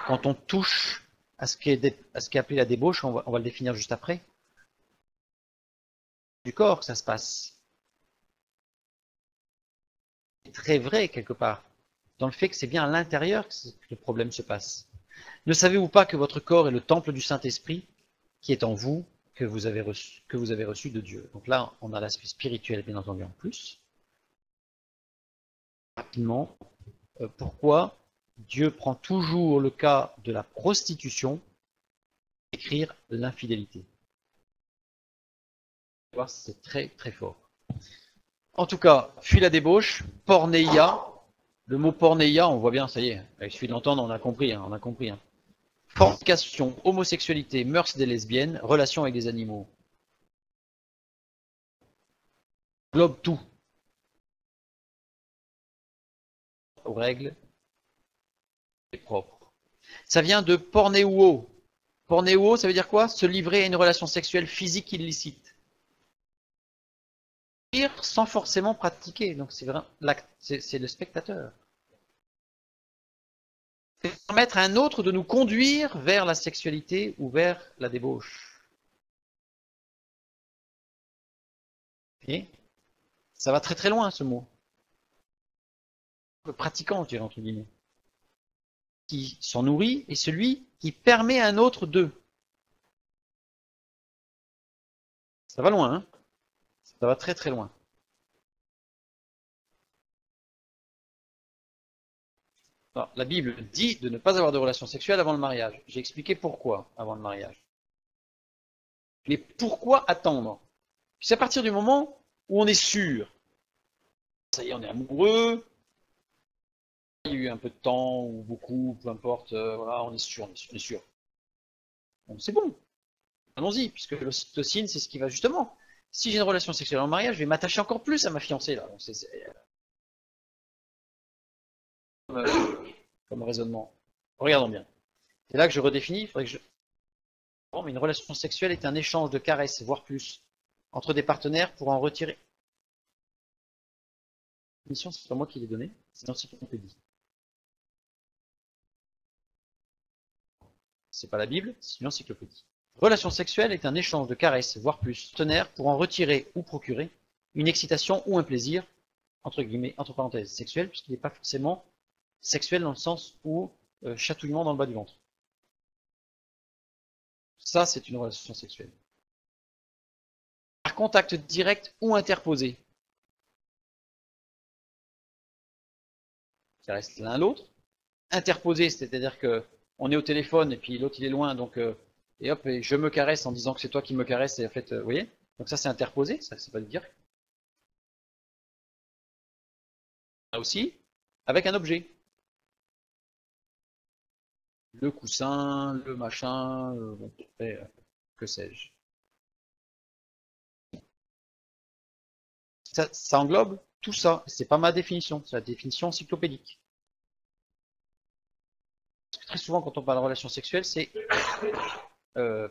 Quand on touche à ce qui est appelé la débauche, on va le définir juste après. Du corps que ça se passe. C'est très vrai quelque part, dans le fait que c'est bien à l'intérieur que le problème se passe. Ne savez-vous pas que votre corps est le temple du Saint-Esprit qui est en vous, que vous avez reçu de Dieu. Donc là, on a l'aspect spirituel, bien entendu, en plus. Rapidement, pourquoi Dieu prend toujours le cas de la prostitution et écrire l'infidélité. C'est très très fort. En tout cas, fuis la débauche, porneia. Le mot porneia, on voit bien, ça y est, il suffit de l'entendre, on a compris. Fornication, homosexualité, mœurs des lesbiennes, relations avec des animaux. Globe tout. Aux règles et propres. Ça vient de pornéo. Pornéo, ça veut dire quoi? Se livrer à une relation sexuelle physique illicite. Sans forcément pratiquer. Donc c'est le spectateur. C'est permettre à un autre de nous conduire vers la sexualité ou vers la débauche. Et ça va très très loin ce mot. Le pratiquant, je dirais entre guillemets, qui s'en nourrit et celui qui permet à un autre d'eux. Ça va loin, hein? Ça va très très loin. Alors, la Bible dit de ne pas avoir de relations sexuelles avant le mariage. J'ai expliqué pourquoi avant le mariage. Mais pourquoi attendre? C'est à partir du moment où on est sûr. Ça y est, on est amoureux. Il y a eu un peu de temps ou beaucoup, peu importe. Voilà, on est sûr, on est sûr. Bon, c'est bon. Allons-y, puisque l'ocytocine, c'est ce qui va justement. Si j'ai une relation sexuelle en mariage, je vais m'attacher encore plus à ma fiancée là. Donc, comme raisonnement. Regardons bien. C'est là que je redéfinis. Il faudrait que mais une relation sexuelle est un échange de caresses, voire plus, entre des partenaires pour en retirer. La mission, c'est pas moi qui l'ai donnée, c'est l'encyclopédie. C'est pas la Bible, c'est une encyclopédie. Relation sexuelle est un échange de caresses, voire plus, partenaires pour en retirer ou procurer une excitation ou un plaisir, entre guillemets, entre parenthèses, sexuel, puisqu'il n'est pas forcément sexuel dans le sens où chatouillement dans le bas du ventre. Ça, c'est une relation sexuelle. contact direct ou interposé. Ça reste l'un l'autre. Interposé, c'est-à-dire que on est au téléphone et puis l'autre il est loin, donc et hop, et je me caresse en disant que c'est toi qui me caresse, et en fait, vous voyez, donc ça c'est interposé, ça c'est pas le direct. Là aussi, avec un objet. Le coussin, le machin, bon, après, que sais-je. Ça englobe tout ça. C'est pas ma définition, c'est la définition encyclopédique. Parce que très souvent, quand on parle de relations sexuelles, c'est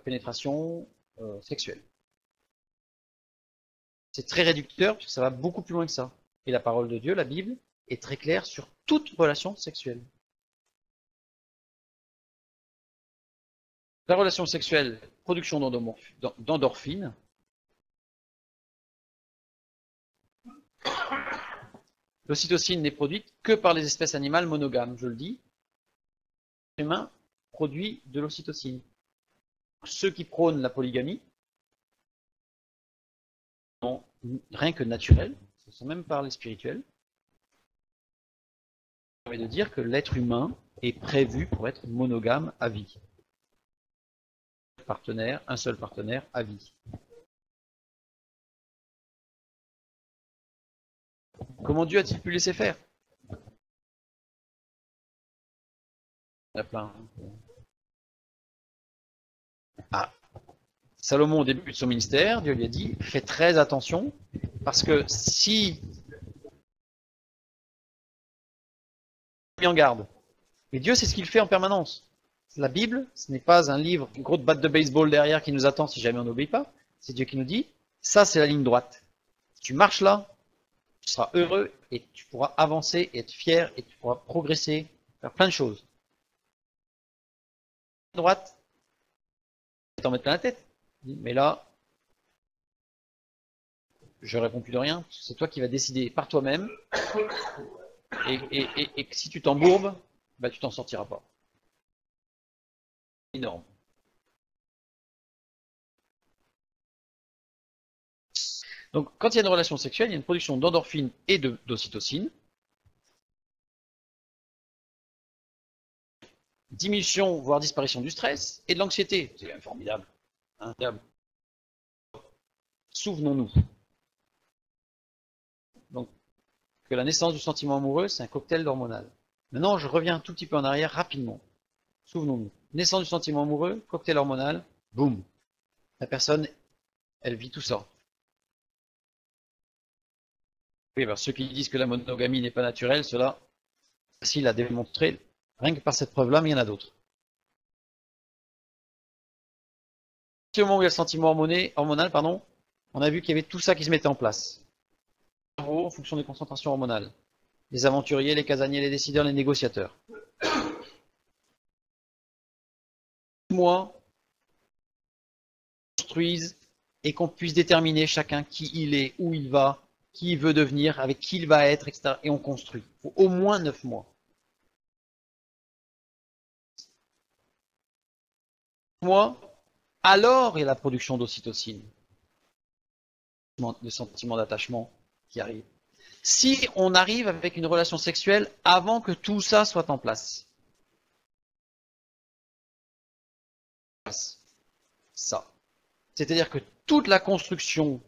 pénétration sexuelle. C'est très réducteur, parce que ça va beaucoup plus loin que ça. Et la parole de Dieu, la Bible, est très claire sur toute relation sexuelle. La relation sexuelle, production d'endorphines. L'ocytocine n'est produite que par les espèces animales monogames, je le dis. L'humain produit de l'ocytocine. Ceux qui prônent la polygamie sont rien que naturels, sans même parler spirituel. Ça permet de dire que l'être humain est prévu pour être monogame à vie. Partenaire, un seul partenaire à vie. Comment Dieu a-t-il pu laisser faire? Il y en a plein. Ah, Salomon, au début de son ministère, Dieu lui a dit, fais très attention, parce que si mis en garde, et Dieu c'est ce qu'il fait en permanence. La Bible, ce n'est pas un livre, une grosse batte de baseball derrière qui nous attend si jamais on n'obéit pas. C'est Dieu qui nous dit, ça c'est la ligne droite. Si tu marches là, tu seras heureux et tu pourras avancer, et être fier, et tu pourras progresser, faire plein de choses. Droite, t'en mettre plein la tête. Mais là, je réponds plus de rien, c'est toi qui vas décider par toi-même, et si tu t'embourbes, bah, tu t'en sortiras pas. Énorme. Donc, quand il y a une relation sexuelle, il y a une production d'endorphine et d'ocytocine. Diminution, voire disparition du stress et de l'anxiété. C'est quand même formidable. Incroyable. Souvenons-nous. Donc, que la naissance du sentiment amoureux, c'est un cocktail hormonal. Maintenant, je reviens un tout petit peu en arrière rapidement. Souvenons-nous. Naissance du sentiment amoureux, cocktail hormonal, boum. La personne, elle vit tout ça. Oui, alors ceux qui disent que la monogamie n'est pas naturelle, cela, facile à démontrer, rien que par cette preuve-là, mais il y en a d'autres. Au moment où il y a le sentiment hormonal, on a vu qu'il y avait tout ça qui se mettait en place. En fonction des concentrations hormonales. Les aventuriers, les casaniers, les décideurs, les négociateurs. Moi, construisent et qu'on puisse déterminer chacun qui il est, où il va, qui il veut devenir, avec qui il va être, etc. Et on construit. Il faut au moins 9 mois. Alors il y a la production d'ocytocine, le sentiment d'attachement qui arrive. Si on arrive avec une relation sexuelle avant que tout ça soit en place. Ça. C'est-à-dire que toute la construction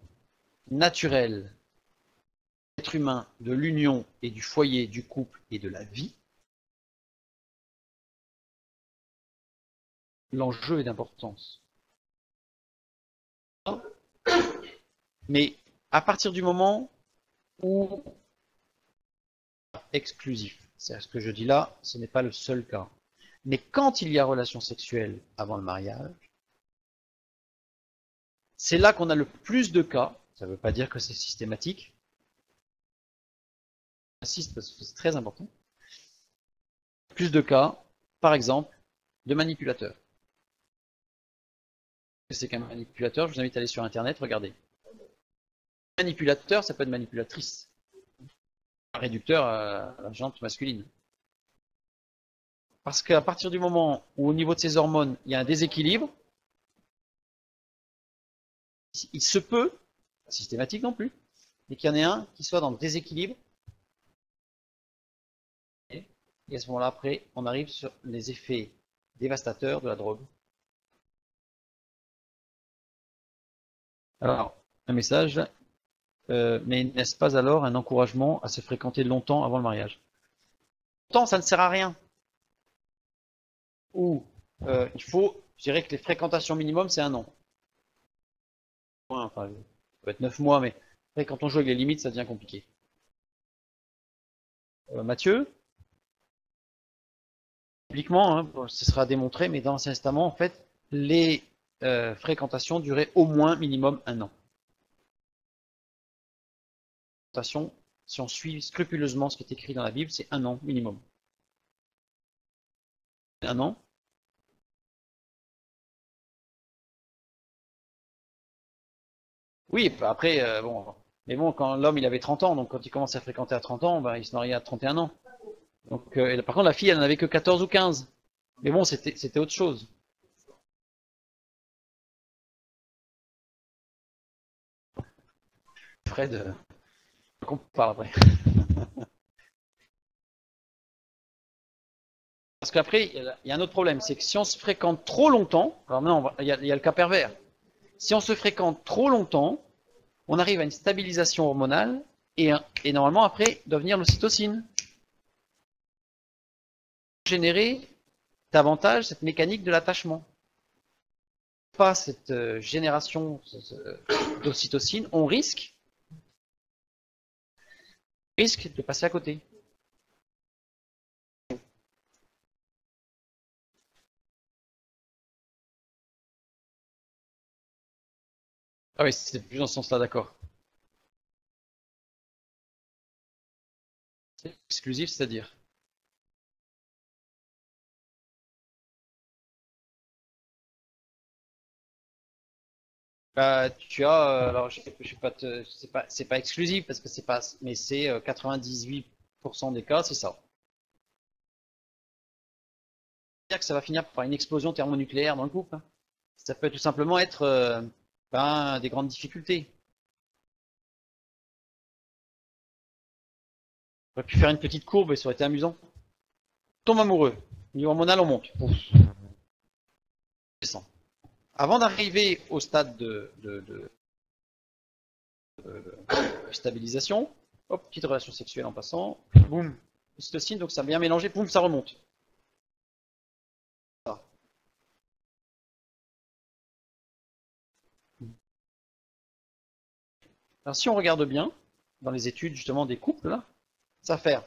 naturelle de l'être humain, de l'union et du foyer, du couple et de la vie, l'enjeu est d'importance. Mais à partir du moment où exclusif, c'est ce que je dis là, ce n'est pas le seul cas. Mais quand il y a relation sexuelle avant le mariage, c'est là qu'on a le plus de cas. Ça ne veut pas dire que c'est systématique. J'insiste parce que c'est très important. Plus de cas, par exemple, de manipulateurs. C'est qu'un manipulateur, je vous invite à aller sur internet, regardez. Manipulateur, ça peut être manipulatrice. Réducteur à la jante masculine. Parce qu'à partir du moment où au niveau de ses hormones, il y a un déséquilibre, il se peut pas systématique non plus, mais qu'il y en ait un qui soit dans le déséquilibre. Et à ce moment-là, après, on arrive sur les effets dévastateurs de la drogue. Alors, un message, mais n'est-ce pas alors un encouragement à se fréquenter longtemps avant le mariage? Longtemps, ça ne sert à rien. Ou il faut, je dirais que les fréquentations minimum, c'est 1 an. Enfin, ça peut être 9 mois, mais après, quand on joue avec les limites, ça devient compliqué. Mathieu? Publiquement, hein, ce sera démontré, mais dans l'Ancien Testament, en fait, les fréquentations duraient au moins minimum 1 an. Si on suit scrupuleusement ce qui est écrit dans la Bible, c'est 1 an minimum. 1 an. Oui, après, bon. Mais bon, quand l'homme il avait 30 ans, donc quand il commence à fréquenter à 30 ans, ben, il se mariait à 31 ans. Donc, par contre, la fille, elle n'en avait que 14 ou 15. Mais bon, c'était autre chose. Fred, on parle après. Parce qu'après, il y a un autre problème, c'est que si on se fréquente trop longtemps, alors maintenant, il y a le cas pervers. Si on se fréquente trop longtemps, on arrive à une stabilisation hormonale et normalement, après, doit venir l'ocytocine. Générer davantage cette mécanique de l'attachement. Pas cette génération d'ocytocine, on risque de passer à côté. Ah oui, c'est plus dans ce sens-là, d'accord. Exclusif, c'est-à-dire? Bah, tu as, alors je sais pas, c'est pas exclusif parce que c'est pas, mais c'est 98% des cas, c'est ça. C'est-à-dire que ça va finir par une explosion thermonucléaire dans le couple, hein. Ça peut tout simplement être ben, des grandes difficultés. On aurait pu faire une petite courbe et ça aurait été amusant. Tombe amoureux, niveau hormonal on monte. Ouf. Descend. Avant d'arriver au stade de stabilisation, hop, petite relation sexuelle en passant, boum, ocytocine, donc ça a bien mélangé, boum, ça remonte. Alors si on regarde bien, dans les études justement des couples, là, ça va faire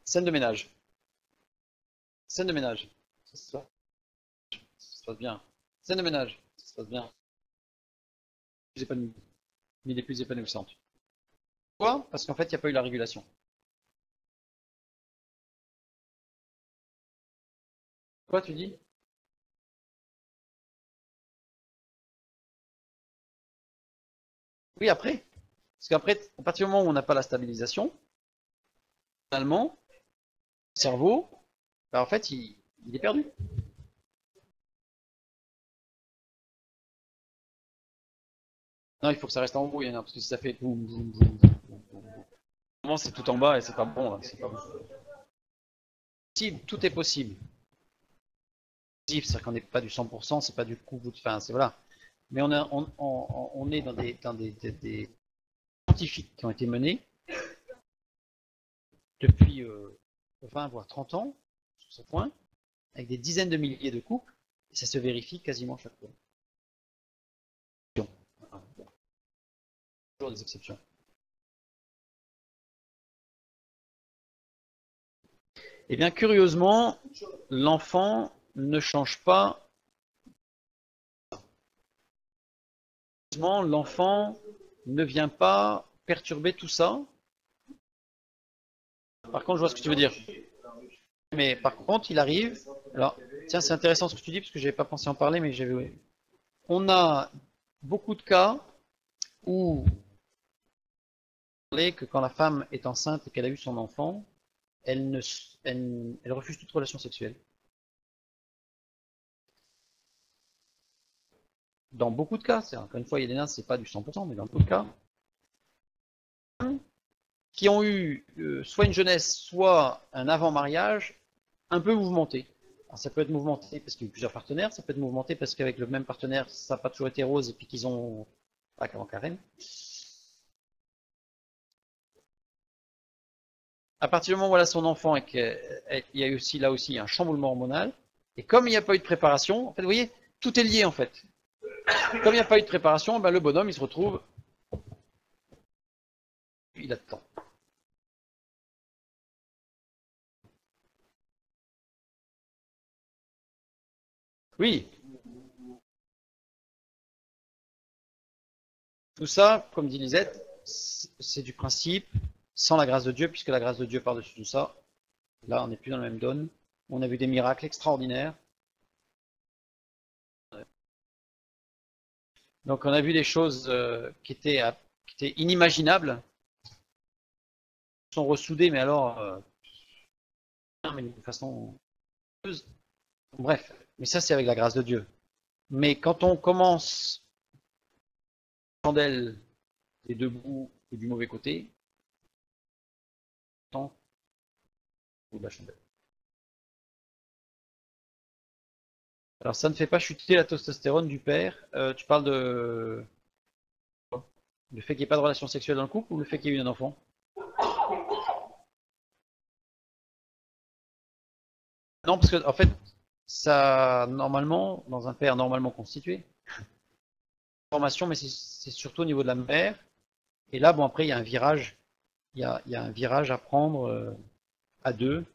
scène de ménage. Scène de ménage. Ça se passe bien. Scène de ménage. Ça se passe bien. Plus épanouie. Mais les plus épanouissantes. Pourquoi? Parce qu'en fait, il n'y a pas eu la régulation. Quoi, tu dis? Oui, après. Parce qu'après, à partir du moment où on n'a pas la stabilisation, finalement, le cerveau, ben, en fait, il est perdu. Non, il faut que ça reste en haut, Yana, parce que si ça fait boum, boum, boum, boum, boum, boum, c'est tout en bas et c'est pas bon, là, c'est pas bon. Si, tout est possible. C'est-à-dire qu'on n'est pas du 100%, c'est pas du coup, enfin, c'est voilà. Mais on est dans des scientifiques qui ont été menés depuis 20 voire 30 ans sur ce point, avec des dizaines de milliers de couples, et ça se vérifie quasiment chaque fois. Toujours des exceptions. Et bien curieusement, l'enfant ne change pas. L'enfant ne vient pas perturber tout ça. Par contre, je vois ce que tu veux dire. Mais par contre, il arrive. Alors, tiens, c'est intéressant ce que tu dis parce que je n'avais pas pensé en parler, mais j'avais. On a beaucoup de cas où que quand la femme est enceinte et qu'elle a eu son enfant, elle refuse toute relation sexuelle. Dans beaucoup de cas, encore une fois, Yelena, c'est pas du 100%, mais dans beaucoup de cas, qui ont eu soit une jeunesse, soit un avant-mariage un peu mouvementé. Alors, ça peut être mouvementé parce qu'il y a eu plusieurs partenaires, ça peut être mouvementé parce qu'avec le même partenaire, ça n'a pas toujours été rose et puis qu'ils ont pas qu'avant carême. À partir du moment où elle a son enfant et qu'il y a aussi là aussi un chamboulement hormonal, et comme il n'y a pas eu de préparation, en fait, vous voyez, tout est lié en fait. Comme il n'y a pas eu de préparation, ben, le bonhomme il se retrouve, il attend. Oui, tout ça, comme dit Lisette, c'est du principe sans la grâce de Dieu, puisque la grâce de Dieu par-dessus tout ça, là on n'est plus dans la même donne. On a vu des miracles extraordinaires. Donc on a vu des choses qui étaient inimaginables, qui sont ressoudées, mais alors, mais d'une façon. Bref, mais ça c'est avec la grâce de Dieu. Mais quand on commence chandelle des deux bouts ou du mauvais côté, tant ou de la chandelle. Alors ça ne fait pas chuter la testostérone du père. Tu parles de le fait qu'il n'y ait pas de relation sexuelle dans le couple ou le fait qu'il y ait eu un enfant? Non, parce que en fait, ça normalement, dans un père normalement constitué, formation, mais c'est surtout au niveau de la mère. Et là, bon après, il y a un virage, il y a un virage à prendre à deux.